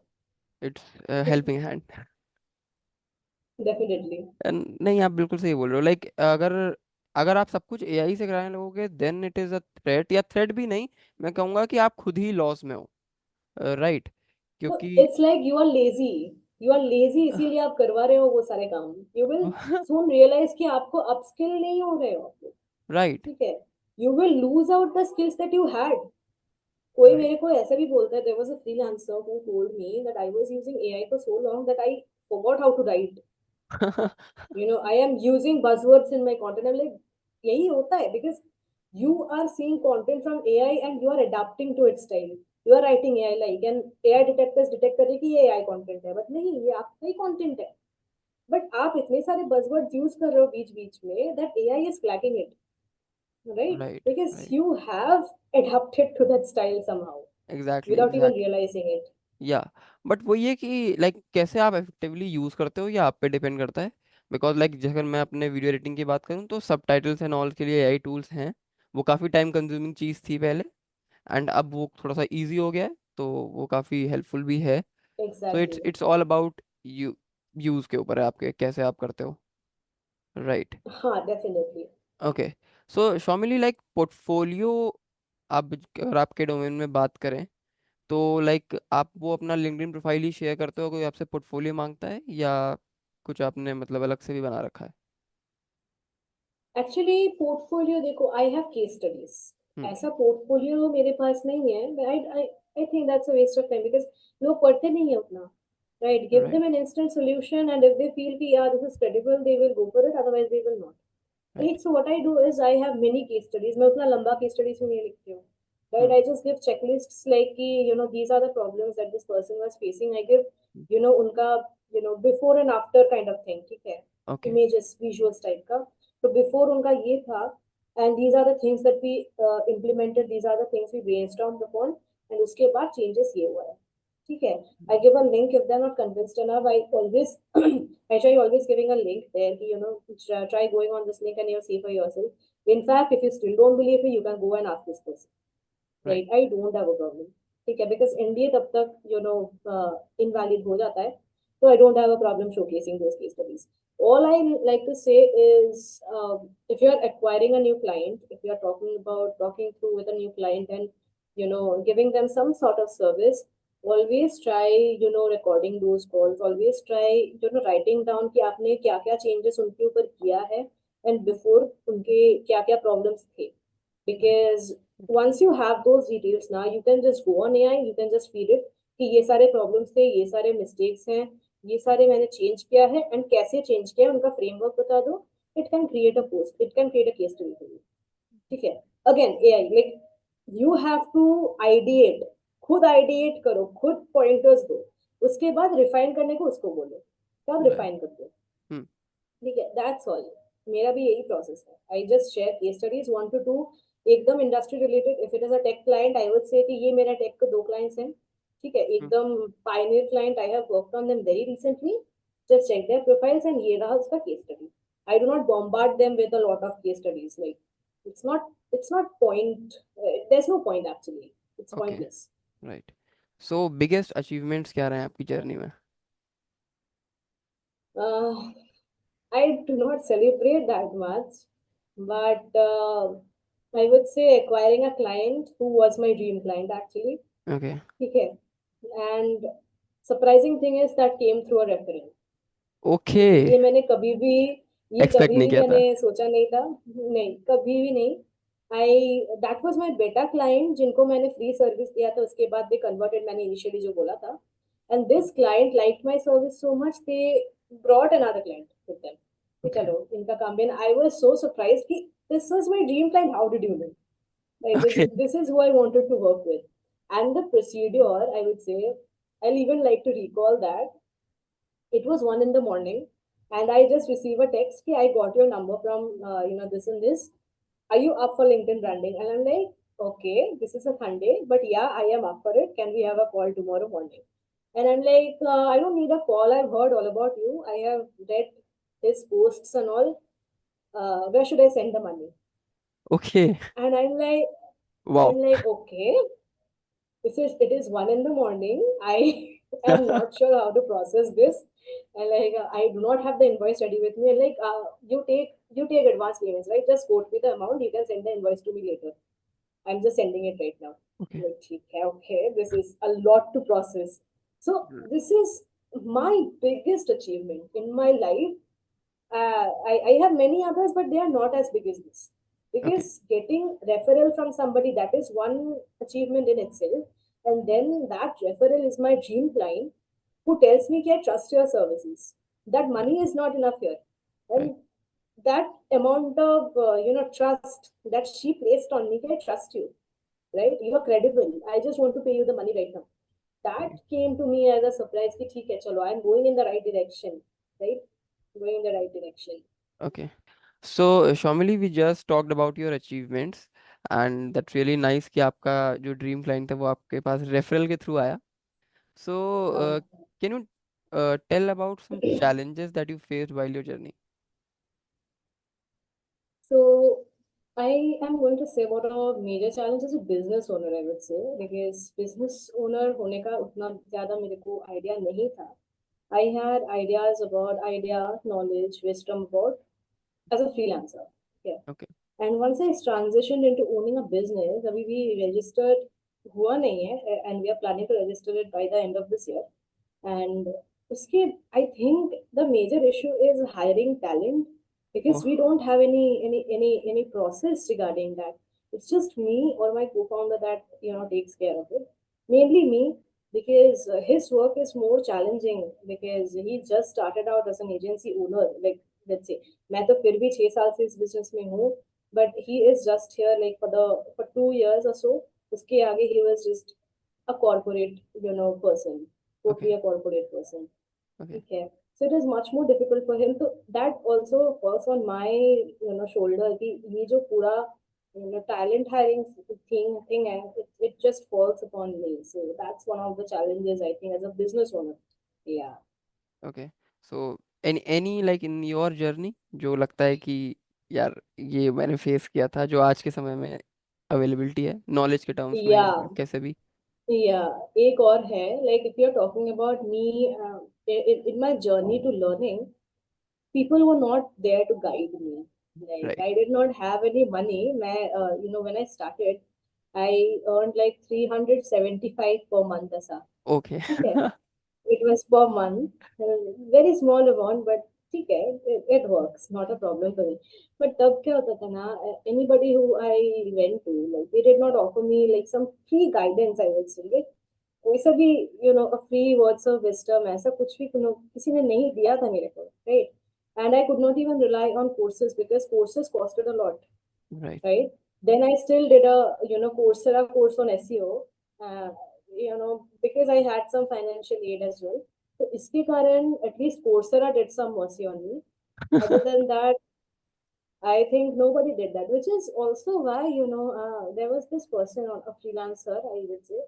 It's a helping hand. Definitely. नहीं, आप बिल्कुल सही बोल रहे हो. लाइक अगर अगर आप सब कुछ एआई से कराने लगोगे then it is a threat, या थ्रेट भी नहीं, मैं कहूंगा कि आप खुद ही लॉस में हो. राइट. तो क्योंकि it's like you are lazy इसीलिए आप करवा रहे हो वो सारे काम. यू विल सून रियलाइज कि आपको अपस्किल नहीं हो रहे हो. राइट. ठीक है, you will lose out the skills that you had. कोई राइट. मेरे को ऐसा भी बोलता है, there was a freelancer who told me that I was using AI for so long that I forgot how to write. I am using buzzwords in my content. I'm like, यही होता है because you are seeing content from AI and you are adapting to its style. You are writing AI like and AI detectors detect करे कि ये AI content है, but नहीं, ये आपका ही content है. But आप इतने सारे buzzwords use कर रहे हो बीच बीच में that AI is flagging it, right? Right. Because right. you have adapted to that style somehow exactly. without even exactly. realizing it. या बट वो ये कि लाइक कैसे आप इफेक्टिवली यूज़ करते हो, या आप पे डिपेंड करता है. बिकॉज लाइक अगर मैं अपने वीडियो एडिटिंग की बात करूँ तो सब टाइटल्स एंड ऑल के लिए एआई टूल्स हैं. वो काफ़ी टाइम कंज्यूमिंग चीज़ थी पहले, एंड अब वो थोड़ा सा इजी हो गया है, तो वो काफ़ी हेल्पफुल भी है. So it's Exactly. It's all about you use के ऊपर है आपके, कैसे आप करते हो. राइट. हाँ, definitely. Okay. So Shomili, like portfolio, आप अगर आपके डोमेन में बात करें तो लाइक आप वो अपना लिंक्डइन प्रोफाइल ही शेयर करते हो, कोई आपसे पोर्टफोलियो मांगता है, या कुछ आपने मतलब अलग से भी बना रखा है. एक्चुअली पोर्टफोलियो देखो, I have case studies. Hmm. ऐसा पोर्टफोलियो मेरे पास नहीं है. I think that's a waste of time because लोग पढ़ते नहीं है उतना. Right, give right. Them an instant solution and if they feel कि यार this is credible they will go for it, otherwise they will not. Right. Right, so what I do is I have many case studies. मैं उतना लंबा case studies में नहीं लिखती हूँ. Right, hmm. I just give checklists like कि these are the problems that this person was facing. I give उनका before and after kind of thing. ठीक है, ओके. images visuals type का. तो before उनका ये था and these are the things that we implemented. These are the things we brainstormed upon and उसके बाद changes ये हुआ है. ठीक है. I give a link if they're not convinced enough. I always I try always giving a link there. Try going on this link and you'll see for yourself. In fact, if you still don't believe me, you can go and ask this person. Right. Right? I don't have a problem. ठीक है, because NDA तब तक invalid हो जाता है. So I don't have a problem showcasing those case studies. All I like to say is, if you are acquiring a new client, if you are talking through with a new client and giving them some sort of service, always try recording those calls. Always try writing down कि आपने क्या क्या changes उनके ऊपर किया है and before उनके क्या क्या problems थे. Right. Because once you have those details now, you can just go on AI, you can just feed it कि ये सारे problems थे, ये सारे mistakes हैं, ये सारे मैंने change किया है and कैसे change किया है उनका framework बता दो. It can create a post, it can create a case study for you. ठीक है. Again, AI, like you have to ideate. खुद ideate करो, खुद pointers दो. उसके बाद refine करने को उसको बोलो. तब राइट. refine करते हो. हम्म. ठीक है, दैट्स ऑल. मेरा भी यही प्रोसेस है. I just share case studies 1 to 2. एकदम industry related, if it is a tech client I would say कि ये मेरा टेक के दो क्लाइंट्स हैं, ठीक है, हम्म, एकदम Pioneer client, I have worked on them very recently, just check their profiles and ये रहा उसका case study. I do not bombard them with a lot of case studies. Like it's not point. There's no point actually. It's okay, pointless. Right. So biggest achievements क्या रहे हैं आपकी journey में? Uh, I do not celebrate that much, but I would say acquiring a client who was my dream client actually. Okay. Okay, and surprising thing is that came through a referral. Okay, ये मैंने कभी भी ये expect कभी नहीं भी किया मैंने था। सोचा नहीं था, नहीं कभी भी नहीं। आई दैट वाज माय बेटा क्लाइंट जिनको मैंने फ्री सर्विस दिया था, उसके बाद दे कन्वर्टेड, मैंने इनिशियली जो बोला था, and this client like my service so much they brought another client with them कि ओके, चलो इनका काम भी। आई वाज सो सरप्राइज कि this was my dream client, how did you know, like okay, this is who I wanted to work with. And the procedure, I would say, I'll even like to recall that it was 1 in the morning, and I just received a text. Hey, I got your number from this and this. Are you up for LinkedIn branding? And I'm like, okay, this is a Sunday, but yeah, I am up for it. Can we have a call tomorrow morning? And I'm like, I don't need a call. I've heard all about you. I have read his posts and all. Where should I send the money? Okay. And wow. I'm like, okay, it is 1 in the morning. I am not sure how to process this, and I do not have the invoice ready with me. And you take advance payments, right? Just quote me the amount, you can send the invoice to me later. I'm just sending it right now. Okay, Like, okay, this is a lot to process. So this is my biggest achievement in my life. I have many others, but they are not as big as this. Okay, Because getting referral from somebody, that is one achievement in itself. And then that referral is my dream client who tells me, "I trust your services." That money is not enough here. Right, And that amount of trust that she placed on me, "I trust you, right? You are credible. I just want to pay you the money right now." That came to me as a surprise. Ki, "ठीक है, चलो, I'm going in the right direction, right? Going in the right direction." Okay. So Shomili, we just talked about your achievements and that's really nice कि आपका जो dream client था वो आपके पास referral के थ्रू आया। सो हाँ. Can you tell about some challenges that you faced while your journey? So I am going to say what a major challenge as a business owner, I would say, because business owner होने का उतना ज़्यादा मेरे को idea नहीं था. I had ideas about idea, knowledge, wisdom about as a freelancer. Yeah. Okay, And once I transitioned into owning a business, अभी भी registered हुआ नहीं है, and we are planning to register it by the end of this year. And uske, I think the major issue is hiring talent, because oh, we don't have any process regarding that. It's just me or my co-founder that takes care of it. Mainly me, because his work is more challenging, because he just started out as an agency owner. Like, let's say, मैं तो फिर भी 6 साल से इस business में हूँ, but he is just here like for 2 years or so. उसके आगे he was just a corporate person, okay, totally a corporate person. okay, Okay, so it is much more difficult for him. So that also falls on my shoulder कि ये जो पूरा talent hiring thing है, it just falls upon me. So that's one of the challenges I think as a business owner. Yeah. okay. So any like in your journey जो लगता है कि यार ये मैंने फेस किया था जो आज के समय में अवेलेबिलिटी है नॉलेज के टर्म्स में या Yeah. कैसे भी? Yeah, एक और है, like if you're talking about me, in my journey to learning, people were not there to guide me. Like, right, I did not have any money. When I started, I earned like 375 per month ऐसा. Okay. ठीक है, it was per month, very small amount, but ठीक है, it works, not a problem for me. But तब क्या होता था ना, anybody who I went to, like they did not offer me like some free guidance, I would say. Like, कोई सा भी a free words of wisdom ऐसा कुछ भी किसी ने नहीं दिया था मेरे को, right? And I could not even rely on courses because courses costed a lot, right, right? Then I still did a Coursera course on SEO, because I had some financial aid as well. So इसके कारण at least Coursera did some mercy on me. Other than that, I think nobody did that, which is also why, there was this person on a freelancer, I would say,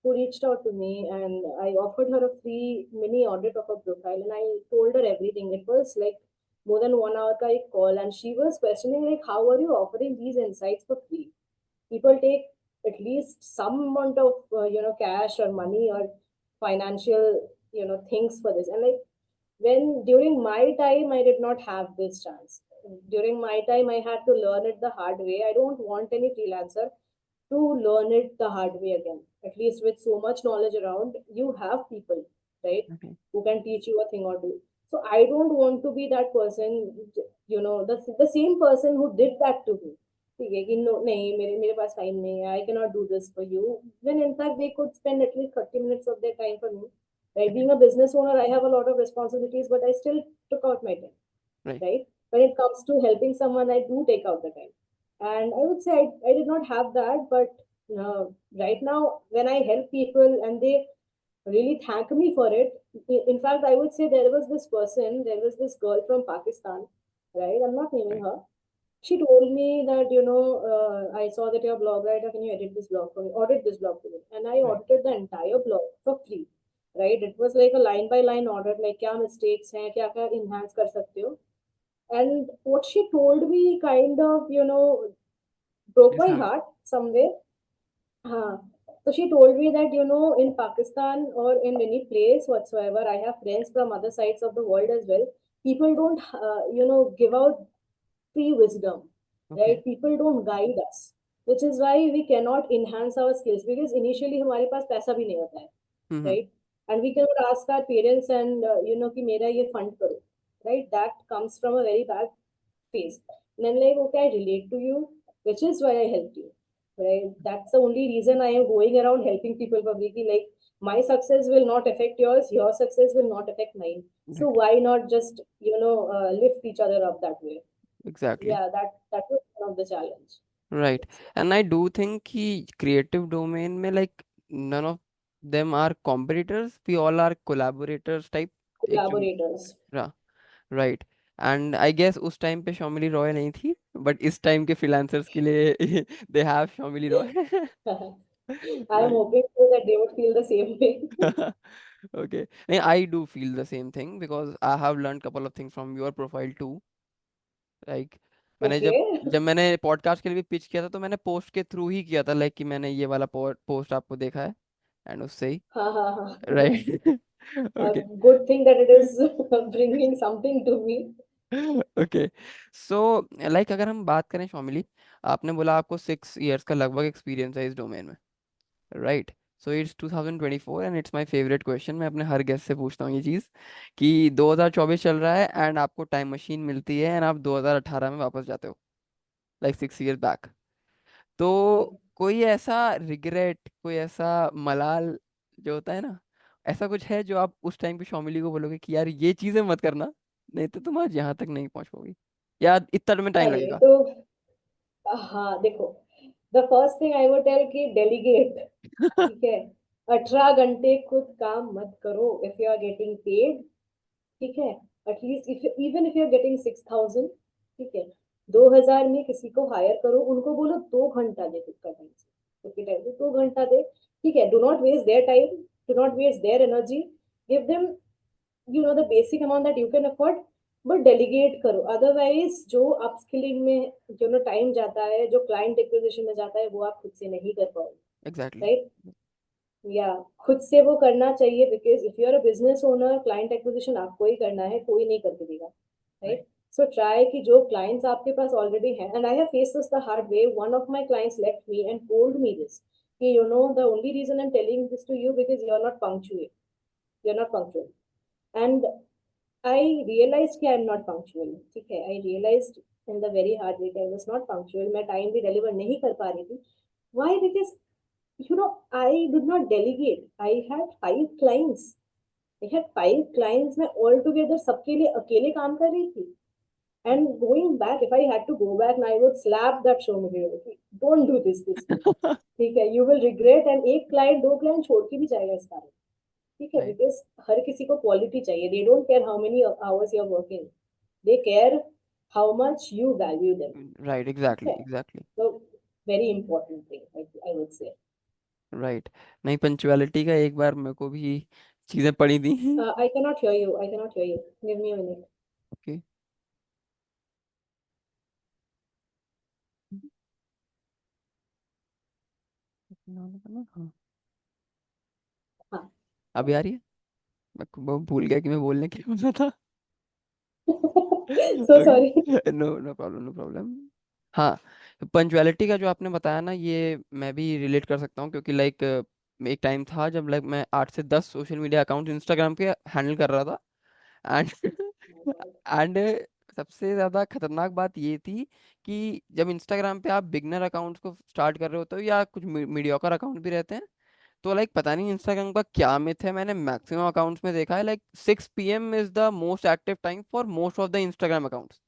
who reached out to me, and I offered her a free mini audit of her profile, and I told her everything. It was like more than 1 hour ka ek call, and she was questioning like, how are you offering these insights for free? People take at least some amount of cash or money or financial things for this, and like when during my time I did not have this chance. During my time I had to learn it the hard way. I don't want any freelancer to learn it the hard way again. At least with so much knowledge around, you have people, right, Okay. who can teach you a thing or two. So I don't want to be that person, the same person who did that to me. ठीक है कि no नहीं मेरे मेरे पास time नहीं है, I can not do this for you, when in fact they could spend at least 30 minutes of their time for me. Right, Okay. being a business owner, I have a lot of responsibilities, but I still took out my time. Right. Right, when it comes to helping someone, I do take out the time, and I would say I did not have that, but uh, right now when I help people and they really thank me for it. In fact, I would say there was this girl from Pakistan, right? I'm not naming Right. her. She told me that, I saw that you're a blog writer. Can you edit this blog for me? Audit this blog for me. And I Right. audited the entire blog for free, right? It was like a line by line audit, like क्या mistakes हैं, क्या क्या enhance कर सकते हो. And what she told me kind of, broke This my hurt. heart somewhere. Huh. So she told me that, in Pakistan or in any place whatsoever, I have friends from other sides of the world as well. People don't, give out free wisdom, Okay. right? People don't guide us, which is why we cannot enhance our skills because initially हमारे पास पैसा भी नहीं होता है, Mm-hmm. right? And we cannot ask our parents and कि मेरा ये fund करो, right? That comes from a very bad phase. And I'm like, okay, I relate to you, which is why I helped you, right? That's the only reason I am going around helping people publicly. Like my success will not affect yours, your success will not affect mine. So Right. why not just lift each other up that way? Exactly. Yeah, that was one of the challenge. Right. And I do think कि creative domain में like none of them are competitors. We all are collaborators type. एक जो Collaborators. रा, right. And I guess उस time पे शॉमिली रॉय नहीं थी, but इस टाइम के freelancers के लिए they have शॉमिली Roy. I'm Right. hoping so that they would feel the same way. Okay. नहीं, I do feel the same thing because I have learned couple of things from your profile too. Like मैंने जब Okay. जब मैंने podcast के लिए भी pitch किया था तो मैंने पोस्ट के थ्रू ही किया था, लाइक कि मैंने ये वाला पोस्ट आपको देखा है एंड उससे ही. Ha ha ha. Right. A okay. good thing that it is bringing something to me. Okay. So like अगर हम बात करें शॉमिली, आपने बोला आपको 6 इयर्स का लगभग एक्सपीरियंस है इस डोमेन में, right? So it's 2024 and it's my favourite question. मैं अपने हर गेस्ट से पूछता हूँ ये चीज़ कि 2024 चल रहा है एंड आपको टाइम मशीन मिलती है एंड आप 2018 में वापस जाते हो, लाइक 6 इयर्स बैक. तो कोई ऐसा रिग्रेट, कोई ऐसा मलाल जो होता है ना, ऐसा कुछ है जो आप उस टाइम पे शॉमिली को बोलोगे कि यार ये चीजें मत करना, नहीं तो तुम आज यहाँ तक नहीं पहुंच पाओगी, या इतना में टाइम अरे लगेगा? तो हाँ देखो, the first thing I would tell कि डेलीगेट. ठीक है, 18 घंटे खुद काम मत करो if you are getting paid. ठीक है, at least if even if you are getting 6,000, ठीक है, 2,000 में किसी को हायर करो, उनको बोलो 2 घंटा दे खुद का टाइम से, खुद के टाइम से 2 घंटा दे. ठीक है, do not waste their time, do not waste their energy. Give them the basic amount that you can afford, but delegate करो. अदरवाइज जो अपस्किलिंग में जो ना टाइम जाता है, जो क्लाइंट एक्विजिशन में जाता है, वो आप खुद से नहीं कर पाओगे, एग्जैक्टली. राइट? या खुद से वो करना चाहिए because if you are a business owner, client acquisition आपको ही करना है, कोई नहीं करके देगा, राइट. राइट? सो ट्राई कि जो क्लाइंट्स आपके पास ऑलरेडी हैं, and I have face this the hard way. One of my clients left me and told me this कि the only reason I am telling this to you because you are not punctual. And I realized कि I'm not punctual. ठीक है, I realized in the very hard way I was not punctual. मैं time भी deliver नहीं कर पा रही थी. Why? Because I did not delegate. I had 5 clients. I had 5 clients. मैं all together सबके लिए अकेले काम कर रही थी. And going back, if I had to go back, I would slap that show मुझे. Don't do this way. ठीक है, you will regret. And एक client, 2 client छोड़ के भी जाएगा इस कारण. ठीक है, राइट. बिकॉज हर किसी को क्वालिटी चाहिए. They don't care how many hours you are working. They care how much you value them. Right, exactly Okay, exactly. so very important thing, I would say. Right. नहीं, punctuality का एक बार मेरे को भी चीजें पड़ी थी। I cannot hear you. I cannot hear you. Give me a minute. Okay. हाँ, हाँ. अभी आ रही है। मैं भूल गया कि मैं बोलने क्या बोला था। So sorry. Okay, no no problem, no problem. हाँ, पंचुअलिटी का जो आपने बताया ना, ये मैं भी रिलेट कर सकता हूँ, क्योंकि लाइक एक टाइम था जब लाइक मैं 8 से 10 सोशल मीडिया अकाउंट इंस्टाग्राम के हैंडल कर रहा था। एंड एंड सबसे ज़्यादा खतरनाक बात ये थी कि जब इंस्टाग्राम पे आप बिगनर अकाउंट्स को स्टार्ट कर रहे होते हो या कुछ मीडियोकर अकाउंट भी रहते हैं, तो लाइक पता नहीं इंस्टाग्राम का क्या मिथ है, मैंने मैक्सिमम अकाउंट्स में देखा है like 6 PM is the most active time for most of the Instagram accounts.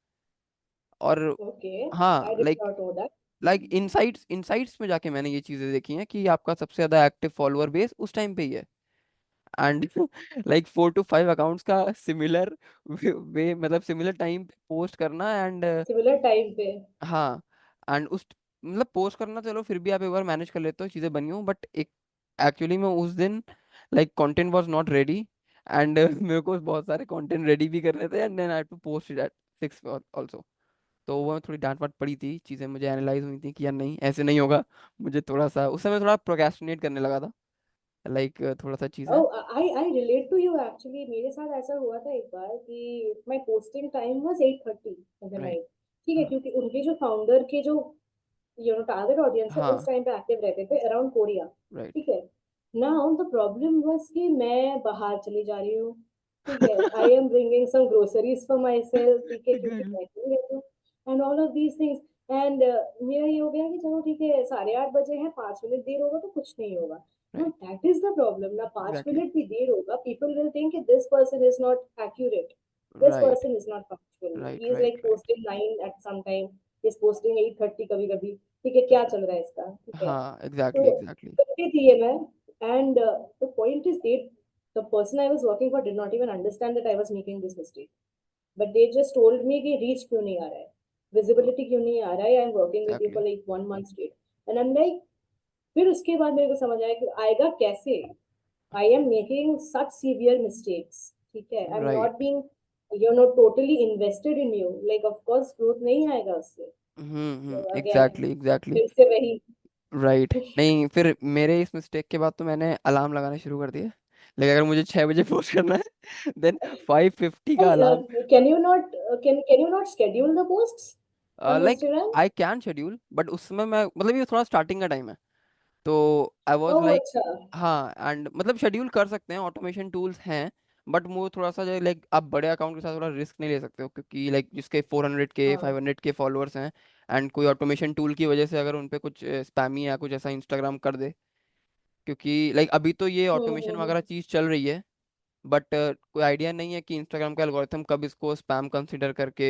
और Okay. हाँ, I did like not know that. Like insights insights में जाके मैंने ये चीज़ें देखी हैं कि आपका सबसे ज़्यादा एक्टिव फॉलोअर बेस उस टाइम पे ही है। एंड लाइक 4 to 5 अकाउंट्स का सिमिलर वे, मतलब सिमिलर टाइम पे पोस्ट करना। एंड Similar time पे. हाँ, एंड उस मतलब पोस्ट करना, चलो फिर भी आप एक बार मैनेज कर लेते हो, चीज़ें बनी हो, बट एक एक्चुअली में उस दिन like content was not ready. And मेरे को बहुत सारे कंटेंट रेडी भी करने थे, and then I had to post it at 6 also. तो वो थोड़ी डांट वाट पड़ी थी, चीज़ें मुझे एनालाइज हुई थी कि यार नहीं, ऐसे नहीं होगा। मुझे थोड़ा सा उस समय थोड़ा प्रोक्रेस्टिनेट करने लगा था, लाइक थोड़ा सा चीज़ें। Oh, I relate to you actually. मेरे साथ ऐसा हुआ था एक बार कि my posting time was 8:30 in the right. night. ठीक है, हाँ। क्योंकि उनके जो फाउंडर के जो टारगेट ऑडियंस है उस हाँ। टाइम पे एक्टिव रहते थे अराउंड कोरिया. राइट। ठीक है. नाउ द प्रॉब्लम वाज कि मैं बाहर चली जा रही हूँ. ठीक है, I am bringing some groceries for myself. ठीक है, क्योंकि एग्जैक्टली। मैं नहीं रहती हूँ. And all of these things. And मेरा ये हो गया कि चलो ठीक है, 8:30 बजे हैं, 5 मिनट देर होगा तो कुछ नहीं होगा. No, right. That is the problem ना. पांच एग्जैक्टली। मिनट भी देर होगा, people will think this person is not accurate. This right. Person is not functional. Right. He is right. Like right. Posting 9 at some time. He is posting 8:30 कभी कभी. ठीक है, क्या चल रहा है इसका. ठीक है. हाँ, एग्जैक्टली तो एग्जैक्टली। करती थी ये मैं. And the point is they, the person I was working for did not even understand that I was making this mistake. But they just told me कि reach क्यों नहीं आ रहा है, visibility क्यों नहीं आ रहा है, I'm working with you exactly. for like 1 month straight. And I'm like, फिर उसके बाद मेरे को समझ आया कि आएगा कैसे. I am making such severe mistakes. ठीक है, I'm not right. being totally invested in you. Like of course growth नहीं आएगा उससे. So again, exactly exactly. फिर से वही. राइट। नहीं, फिर मेरे इस मिस्टेक के बाद तो मैंने अलार्म लगाना शुरू कर दिया। लेकिन अगर मुझे 6 बजे पोस्ट करना है देन 5:50 का Hey, alarm. can you not can you not schedule the posts on like Instagram? I can schedule, but उस समय मैं, मतलब ये थोड़ा स्टार्टिंग का टाइम है, तो आई वॉज Oh, लाइक, अच्छा. हाँ, एंड मतलब शेड्यूल कर सकते हैं, ऑटोमेशन टूल्स हैं, बट वो थोड़ा सा जो लाइक आप बड़े अकाउंट के साथ थोड़ा रिस्क नहीं ले सकते हो, क्योंकि लाइक जिसके 400 के हाँ. 500 के फॉलोअर्स हैं, एंड कोई ऑटोमेशन टूल की वजह से अगर उन पे कुछ स्पैमी या कुछ ऐसा इंस्टाग्राम कर दे, क्योंकि लाइक अभी तो ये ऑटोमेशन हम्म. वगैरह चीज़ चल रही है, बट कोई आइडिया नहीं है कि इंस्टाग्राम का एल्गोरिथम कब इसको स्पैम कंसिडर करके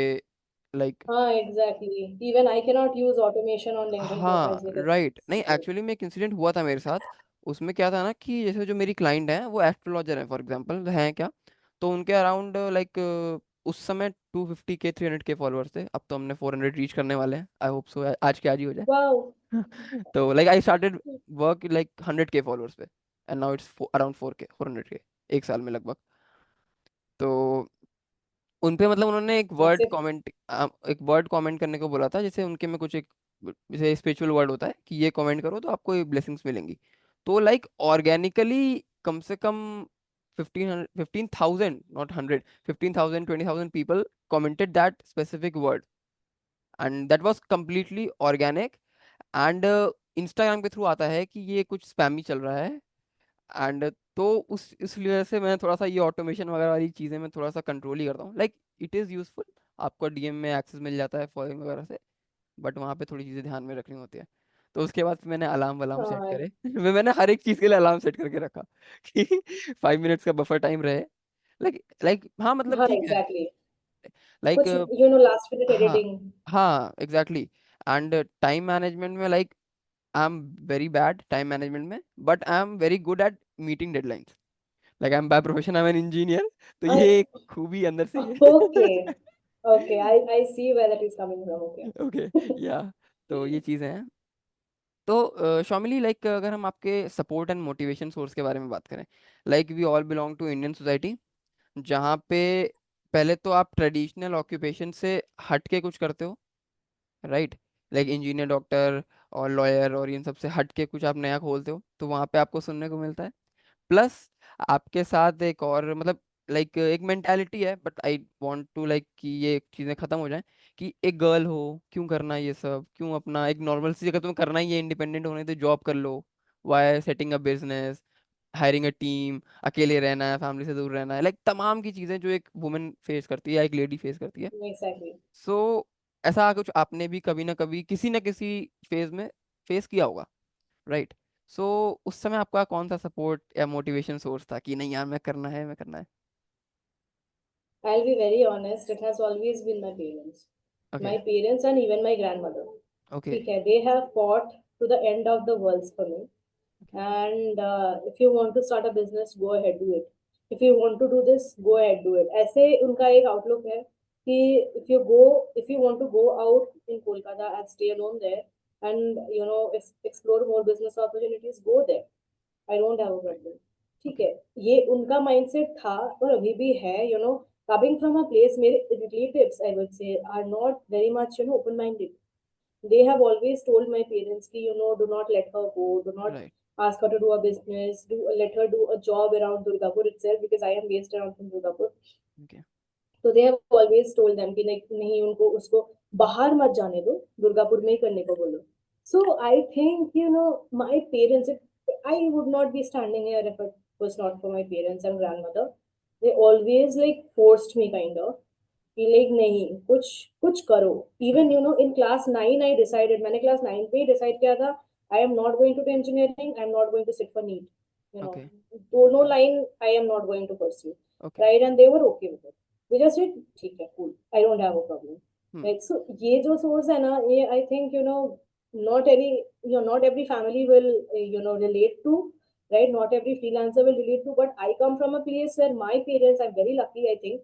लाइक। हाँ, exactly. Even I can not use automation on LinkedIn हाँ, प्रोफाइल्स बिकॉज राइट। इट्स नहीं, एक्चुअली में एक इंसिडेंट हुआ था मेरे साथ। उसमें क्या था ना कि जैसे जो मेरी क्लाइंट है वो एस्ट्रोलॉजर है फॉर एग्जांपल, हैं क्या, तो उनके अराउंड लाइक उस समय 250 के 300 के फॉलोअर्स थे। अब तो हमने 400 रीच करने वाले हैं, आई होप सो आज के आज ही हो जाए। वाओ. तो like I started work like 100 के फॉलोअर्स पे, एंड नाउ इट्स अराउंड 400 के, एक साल में लगभग। तो उनपे मतलब उन्होंने हाँ, सिर्फ. एक वर्ड कमेंट करने को बोला था, जैसे उनके में कुछ एक जैसे स्पिरिचुअल वर्ड होता है कि ये कमेंट करो तो आपको ये ब्लेसिंग्स मिलेंगी। तो लाइक ऑर्गेनिकली कम से कम 15,000, not 100, 15,000 20,000 people commented that specific word, and that was completely organic. And Instagram के थ्रू आता है कि ये कुछ स्पैमी चल रहा है, एंड तो उस इसलिए वजह से मैं थोड़ा सा ये ऑटोमेशन वगैरह वाली चीज़ें मैं थोड़ा सा कंट्रोल ही करता हूँ, लाइक इट इज़ यूजफुल, आपको डीएम में एक्सेस मिल जाता है फॉलोइंग वगैरह से, बट वहाँ पे थोड़ी चीज़ें ध्यान में रखनी होती है। तो उसके बाद फिर मैंने अलार्म वलार्म सेट हाँ. करे। मैंने हर एक चीज़ के लिए अलार्म सेट करके रखा कि 5 मिनट्स का बफर टाइम रहे, लाइक हाँ, मतलब हाँ, ठीक है, एग्जैक्टली. लाइक कुछ लास्ट मिनट हाँ। एडिटिंग. हाँ, एग्जैक्टली। एंड टाइम मैनेजमेंट में like I am very bad time management में, but I am very good at meeting deadlines. Like I am by profession, I am an engineer, तो ये एक खूबी अंदर से ही है। Okay. Okay, I see where that is coming from. Okay. Okay, या तो ये चीज़ें हैं। तो शॉमिली, लाइक अगर हम आपके सपोर्ट एंड मोटिवेशन सोर्स के बारे में बात करें, like we all belong to Indian society, जहाँ पे पहले तो आप ट्रेडिशनल ऑक्यूपेशन से हट के कुछ करते हो, राइट? लाइक इंजीनियर, डॉक्टर और लॉयर और इन सब से हट के कुछ आप नया खोलते हो, तो वहाँ पे आपको सुनने को मिलता है। प्लस आपके साथ एक और मतलब लाइक एक मेंटालिटी है, but I want to like कि ये चीज़ें ख़त्म हो जाएं, कि एक गर्ल हो क्यों करना ये सब, क्यों अपना एक नॉर्मल सी जगह तुम्हें करना ही है, इंडिपेंडेंट होने तो जॉब कर लो, why setting a business, hiring a team, अकेले रहना है, फैमिली से दूर रहना है, लाइक तमाम की चीज़ें जो एक वुमेन फेस करती है या एक लेडी फेस करती है। Exactly. सो ऐसा कुछ आपने भी कभी ना कभी किसी न किसी फेज में फेस किया होगा, राइट? सो उस समय आपका कौन सा सपोर्ट या मोटिवेशन सोर्स था कि नहीं यार, मैं करना है, मैं करना है? I'll be very honest, it has always been my parents. Okay. My parents and even my grandmother. Okay. Okay, they have fought to the end of the world for me. Okay. And if you want to start a business, go ahead, do it. If you want to do this, go ahead, do it. ऐसे उनका एक outlook है कि if you want to go out in Kolkata and stay alone there and explore more business opportunities, go there. I don't have a right. Problem. ठीक okay. है. ये उनका mindset था और अभी भी है. कमिंग फ्रॉम अ प्लेस, मेरे relatives I would say are not very much open minded. They have always told my parents ki, do not let her go, do not right. ask her to do a business, let her do a job around Durgapur itself, because I am based around from Durgapur. Okay. तो they have always told them कि नहीं नहीं, उनको उसको बाहर मत जाने दो, दुर्गापुर में ही करने को बोलो. So I think my parents, I would not be standing here if it was not for my parents and grandmother. They always like forced me kind of कि लाइक नहीं, कुछ कुछ करो. Even okay. In class 9 I decided, मैंने class 9 पे ही decide किया था, I am not going to do engineering, I am not going to sit for NEET. Okay. दोनों line I am not going to pursue. Okay. Right, and they were okay with it. We just said ठीक है, cool, I don't have a problem. Hmm. Right. So ये जो source है ना, ये I think not any not every family will relate to. Right, not every freelancer will relate to, but I come from a place where my parents, I'm very lucky, I think,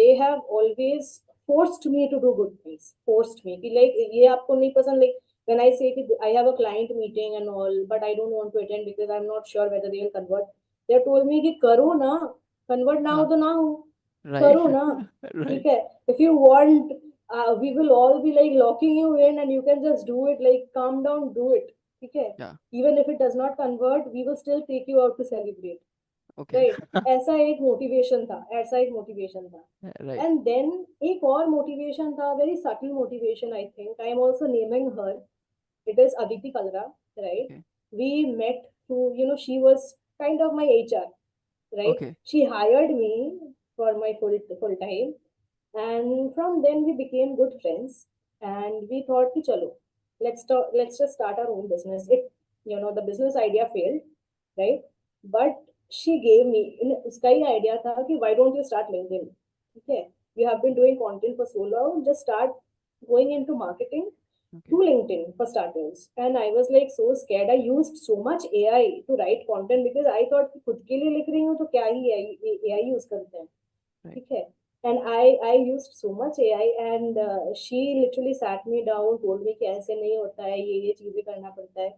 they have always forced me to do good things. Forced me कि like ये आपको नहीं पसंद, like when I say कि I have a client meeting and all, but I don't want to attend because I'm not sure whether they will convert. They have told me कि करो ना, convert ना हो हाँ। तो ना हो, राइट। करो ना. ठीक राइट। है. If you want, we will all be like locking you in and you can just do it, like calm down, do it. ठीक है. या। Even if it does not convert, we will still take you out to celebrate. Okay. Right. ऐसा एक motivation था, ऐसा एक motivation था. Right. And then एक और मोटिवेशन था, very subtle motivation, I think I am also naming her. It is Aditi Kalra. Right. Okay. We met through, she was kind of my HR. Right. ओके। She hired me for my full time, and from then we became good friends. And we thought कि चलो, let's just start our own business. The business idea failed, right? But she gave me, उसका ही idea था कि why don't you start LinkedIn. ठीक है. You have been doing content for so long, just start going into marketing okay. through LinkedIn for starters. And I was like so scared. I used so much AI to write content because I thought कि खुद के लिए लिख रही हूँ तो क्या ही AI use करते हैं. राइट। ठीक है. And I used so much AI, and she literally sat me down, told me कि ऐसे नहीं होता है, ये चीजें करना पड़ता है.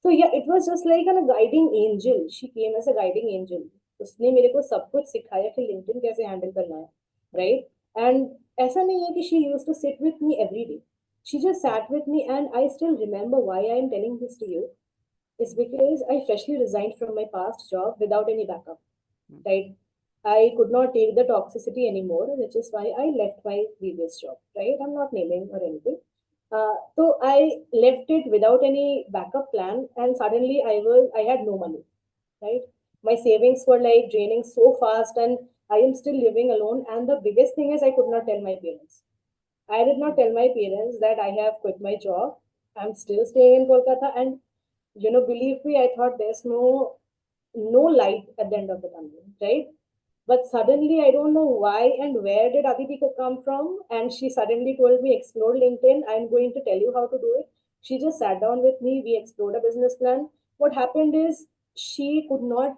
So yeah, it was just like a guiding angel. She came as a guiding angel. उसने मेरे को सब कुछ सिखाया कि LinkedIn कैसे हैंडल करना है. राइट. एंड ऐसा नहीं है कि she used to sit with me every day. She just right. sat with me, and I still remember why I am telling this to you. It's because I freshly resigned from my past job without any backup. Right. I could not take the toxicity anymore, which is why I left my previous job. Right. I'm not naming or anything. So I left it without any backup plan, and suddenly I had no money. Right. My savings were like draining so fast, and I am still living alone. And the biggest thing is I could not tell my parents. I did not tell my parents that I have quit my job. I'm still staying in Kolkata, and believe me, I thought there's no light at the end of the tunnel, right? But suddenly, I don't know why and where did Aditi come from, and she suddenly told me explore LinkedIn. I'm going to tell you how to do it. She just sat down with me. We explored a business plan. What happened is she could not,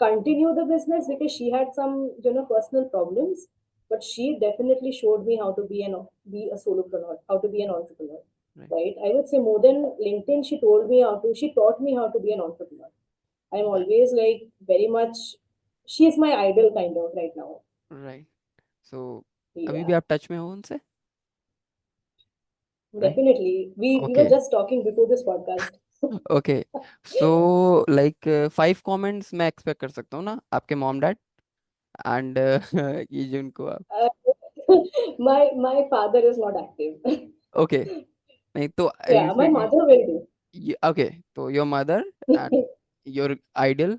continue the business because she had some, personal problems. but she definitely showed me how to be a solopreneur, how to be an entrepreneur. Right. Right? I would say more than LinkedIn, she taught me how to be an entrepreneur. I'm Right. always like very much, she is my idol kind of right now. Right. So अभी भी Yeah, आप touch में हो उनसे? Right. definitely. We were okay. just talking before this podcast. Okay. So like 5 comments मैं expect कर सकता हूँ ना आपके मॉम डैड एंड ये जो उनको आप. Uh, my father is not active. Okay. नहीं तो you Yeah, my said mother will do. Okay. तो your mother and your idol,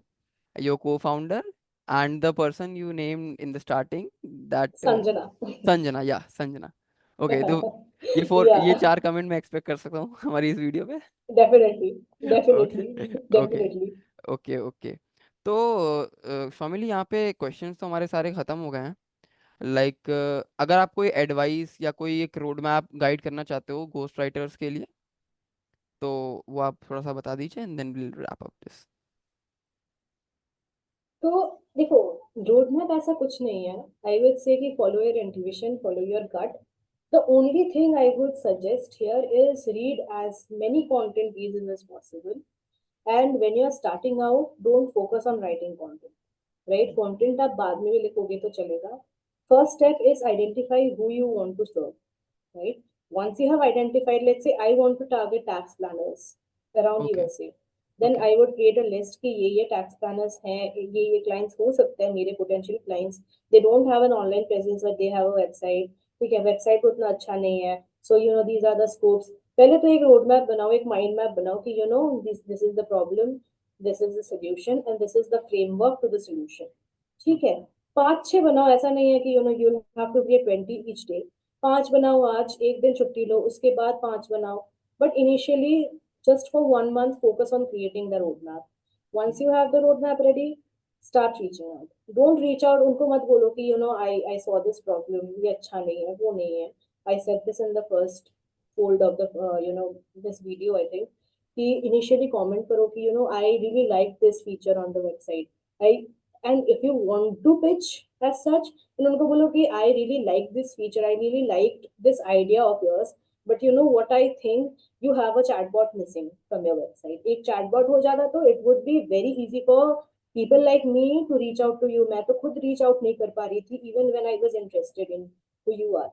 your co-founder, and the person you named in the starting, that Sanjana. Sanjana, या Sanjana. Okay. तो ये Yeah, 4 comment मैं expect कर सकता हूँ हमारी इस वीडियो पे. definitely, okay. definitely, okay. definitely. Okay. Okay. तो शामिली, यहाँ पे क्वेश्चंस तो हमारे सारे खत्म हो गए हैं. लाइक अगर आप कोई एडवाइस या कोई एक रोड मैप गाइड करना चाहते हो घोस्ट राइटर्स के लिए, तो वो आप थोड़ा सा बता दीजिए and then will wrap up this. तो देखो, रोड मैप ऐसा कुछ नहीं है. आई वुड से कि follow your intuition, follow your gut. The only thing I would suggest here is read as many content pieces as possible. And when you are starting out, don't focus on writing content. Right? Content आप बाद में भी लिखोगे तो चलेगा. First step is identify who you want to serve. Right? Once you have identified, let's say I want to target tax planners around okay. USA, then okay. I would create a list कि ये tax planners हैं, ये clients हो सकते हैं मेरे potential clients. They don't have an online presence but they have a website. ठीक है, website उतना अच्छा नहीं है. So you know these are the scopes. पहले तो एक road map बनाओ, एक mind map बनाओ कि you know this is the problem, this is the solution, and this is the framework to the solution. ठीक है. पांच छह बनाओ, ऐसा नहीं है कि you have to create 20 each day. पांच बनाओ, आज एक दिन छुट्टी लो, उसके बाद पांच बनाओ. But initially just for 1 month focus on creating the roadmap. Once you have the roadmap ready, start reaching out. Don't reach out, उनको मत बोलो कि I saw this problem, ये अच्छा नहीं है, वो नहीं है. I said this in the first fold of the this video, I think, कि initially comment करो कि I really like this feature on the website. I And if you want to pitch as such, then उनको बोलो कि I really like this feature, I really liked this idea of yours, but you know what I think, you have a chatbot missing from your website. एक chatbot हो जाता तो it would be very easy for people like me to reach out to you. मैं तो खुद reach out नहीं कर पा रही थी even when I was interested in who you are.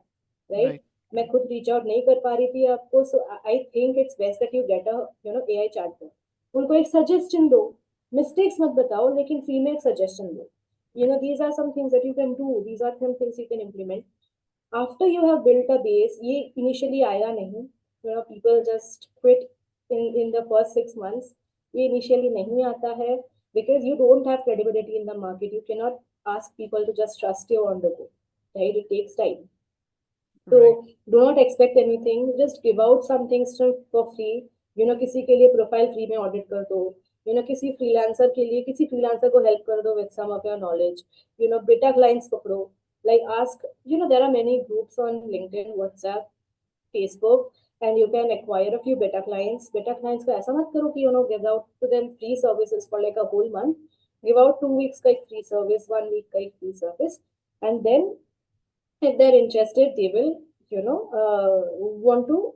Right? Right. मैं खुद reach out नहीं कर पा रही थी आपको. So I think it's best that you get a AI chatbot. उनको एक suggestion दो. Mistakes मत बताओ लेकिन free में एक suggestion दो. These are some things that you can do. These are some things you can implement. After you have built a base, ये initially आया नहीं. People just quit in the first 6 months. ये initially नहीं आता है because you don't have credibility in the market. You cannot ask people to just trust you on the go. Right? It takes time. Right. So do not expect anything. Just give out some things for free. किसी के लिए profile free में audit कर दो. किसी freelancer के लिए किसी फ्रीलांसर को हेल्प कर दो with some of your knowledge. बेटा क्लाइंट्स पकड़ो. Like ask, there are many groups on LinkedIn, WhatsApp, Facebook, and you can acquire a few beta clients. Beta clients को ऐसा मत करो कि give out to them free services for like a whole month. Give out 2 weeks का एक free service, 1 week का एक free service, and then if they're interested, they will, want to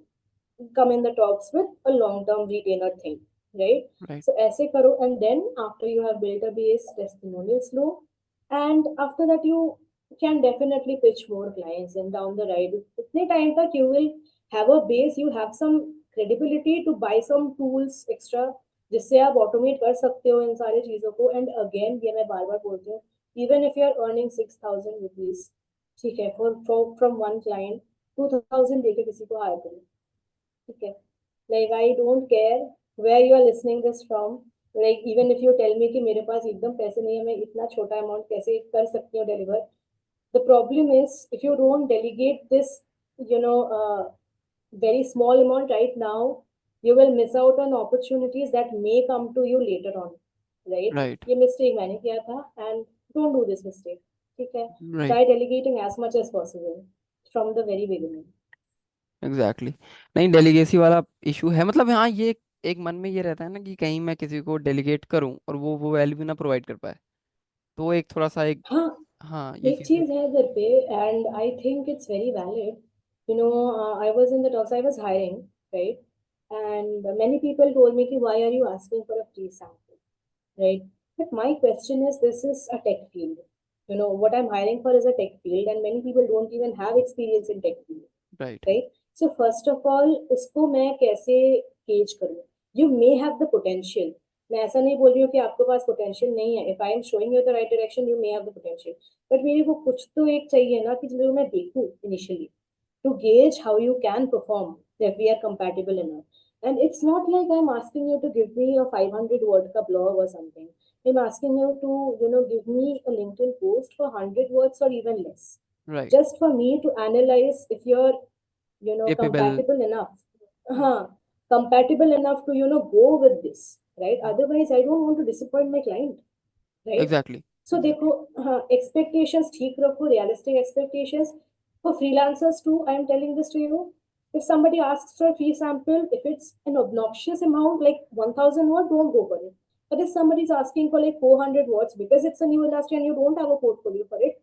come in the talks with a long-term retainer thing, right? Right. So ऐसे करो, and then after you have built a base, testimonials low, and after that you can definitely pitch more clients, and down the ride, उतने time तक you will have a base, you have some credibility to buy some tools extra जिससे आप automate कर सकते हो इन सारी चीजों को. And again, ये मैं बार बार बोलती हूँ, even if you are earning 6,000 rupees, ठीक है, from one client, 2,000 देके किसी को हायर करो. ठीक है. Like I don't care where you are listening this from. Like even if you tell me कि मेरे पास एकदम पैसे नहीं है, मैं इतना छोटा अमाउंट कैसे कर सकती हूँ deliver. The problem is if you don't delegate this, you know, very small amount right now, you will miss out on opportunities that may come to you later on. Right? Right. ये mistake मैंने किया था, and don't do this mistake. ठीक है. Right. Try delegating as much as possible from the very beginning. Exactly. नहीं, डेलीगेसी वाला issue है. मतलब हाँ, ये एक मन में ये रहता है ना कि कहीं मैं किसी को डेलीगेट करूं और वो वैल्यू ना प्रोवाइड कर पाए, तो वो एक थोड़ा सा एक. हाँ, हाँ ये एक चीज़ भी। चीज है घर पे, and I think it's very valid. I was in the talks, I was hiring, right? And many people told me ki, why are you asking for a free sample, right? But my question is, this is a tech field. What I'm hiring for is a tech field, and many people don't even have experience in tech field, right. right? So first of all, उसको मैं कैसे gauge करूँ? You may have the potential. मैं ऐसा नहीं बोल रही हूँ कि आपके पास पोटेंशियल नहीं है. If I am showing you the right direction, you may have the potential. But मेरे को कुछ तो एक चाहिए ना, कि जो मैं देखूँ initially, to gauge how you can perform, that we are compatible enough. And it's not like I'm asking you to give me a 500 word ka blog or something. I'm asking you to, give me a LinkedIn post for 100 words or even less, right. just for me to analyze if you're, capable. compatible enough. huh, Compatible enough to, go with this, right? Otherwise I don't want to disappoint my client, right? Exactly. So देखो, exactly. हाँ, expectations ठीक रखो, realistic expectations. For freelancers too, I am telling this to you. If somebody asks for a free sample, if it's an obnoxious amount like 1,000 words, don't go for it. But if somebody is asking for like 400 words because it's a new industry and you don't have a portfolio for it,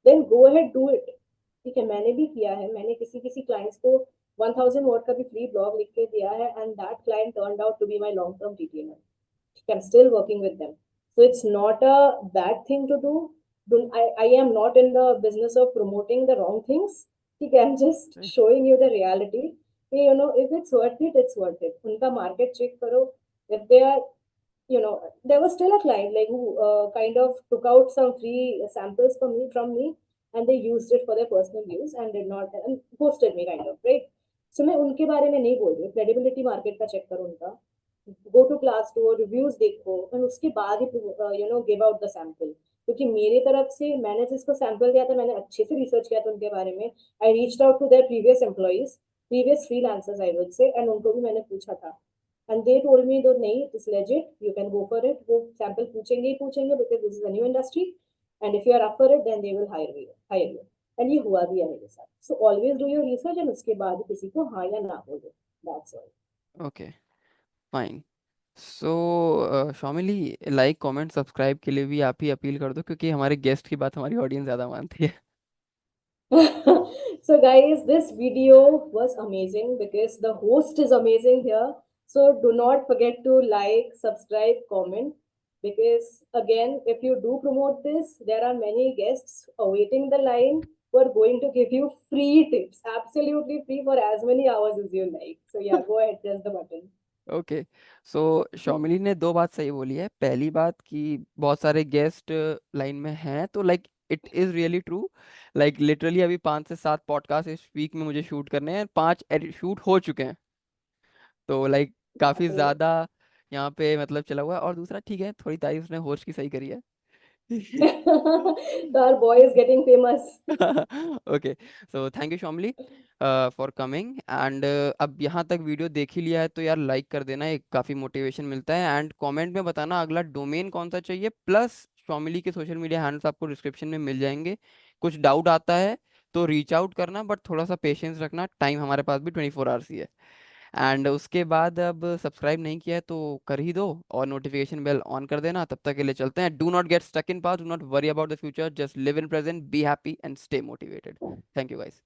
then go ahead, do it. ठीक है, मैंने भी किया है. मैंने किसी किसी clients को 1,000 वर्ड का भी फ्री ब्लॉग लिख के दिया है, and that client turned out to be my long term TTM. I'm still working with them. So it's not a bad thing to do. I am not in the business of promoting the wrong things. Okay, I'm just showing you the reality. If it's worth it, it's worth it. Unka market check karo. If they are, there was still a client like who kind of took out some free samples from me, and they used it for their personal use and did not and ghosted me kind of, right? So मैं उनके बारे में नहीं बोल रही हूँ. Credibility market का check करो उनका. Go to Glassdoor, reviews देखो, और उसके बाद ही गिव आउट द सैंपल. क्योंकि मेरी तरफ से मैंने जिसको सैंपल दिया था, मैंने अच्छे से रिसर्च किया था उनके बारे में. I reached out to their previous employees, previous freelancers I would say, and उनको भी मैंने पूछा था. And they told me, though नहीं, it's legit, you can go for it. वो सैंपल पूछेंगे ही पूछेंगे, because this is a new industry, and if you are up for it, then they will hire you. And ये हुआ भी है मेरे साथ. So always do your research, and उसके बाद ही किसी को हाँ या ना बोलो. That's all. Okay, fine. So Shomili, like comment subscribe के लिए भी आप ही अपील कर दो, क्योंकि हमारे गेस्ट की बात हमारी ऑडियंस ज़्यादा मानती है। So guys, this video was amazing because the host is amazing here. So do not forget to like, subscribe, comment, because again, if you do promote this, there are many guests awaiting the line who are going to give you free tips, absolutely free, for as many hours as you like. So yeah, go ahead, press the button. Okay. So Shomili ने दो बात सही बोली है। पहली बात कि बहुत सारे गेस्ट लाइन में हैं, तो like it is really true. Like literally अभी 5 से 7 पॉडकास्ट इस वीक में मुझे शूट करने हैं, 5 शूट हो चुके हैं। तो लाइक काफ़ी ज़्यादा यहाँ पे मतलब चला हुआ है। और दूसरा, ठीक है, थोड़ी तारीफ उसने होस्ट की सही करी है। So our boy is getting famous. Okay. So thank you Shomili for coming and अब यहाँ तक वीडियो देख ही लिया है तो यार लाइक कर देना, एक काफ़ी मोटिवेशन मिलता है। एंड कमेंट में बताना अगला डोमेन कौन सा चाहिए, प्लस शॉमिली के सोशल मीडिया हैंडल्स आपको डिस्क्रिप्शन में मिल जाएंगे। कुछ डाउट आता है तो रीच आउट करना, बट थोड़ा सा पेशेंस रखना, टाइम हमारे पास भी 24 आवर्स ही है। एंड उसके बाद अब सब्सक्राइब नहीं किया है तो कर ही दो, और नोटिफिकेशन बेल ऑन कर देना। तब तक के लिए चलते हैं। Do not get stuck in past, do not worry about the future, just live in present, be happy and stay motivated. Thank you guys.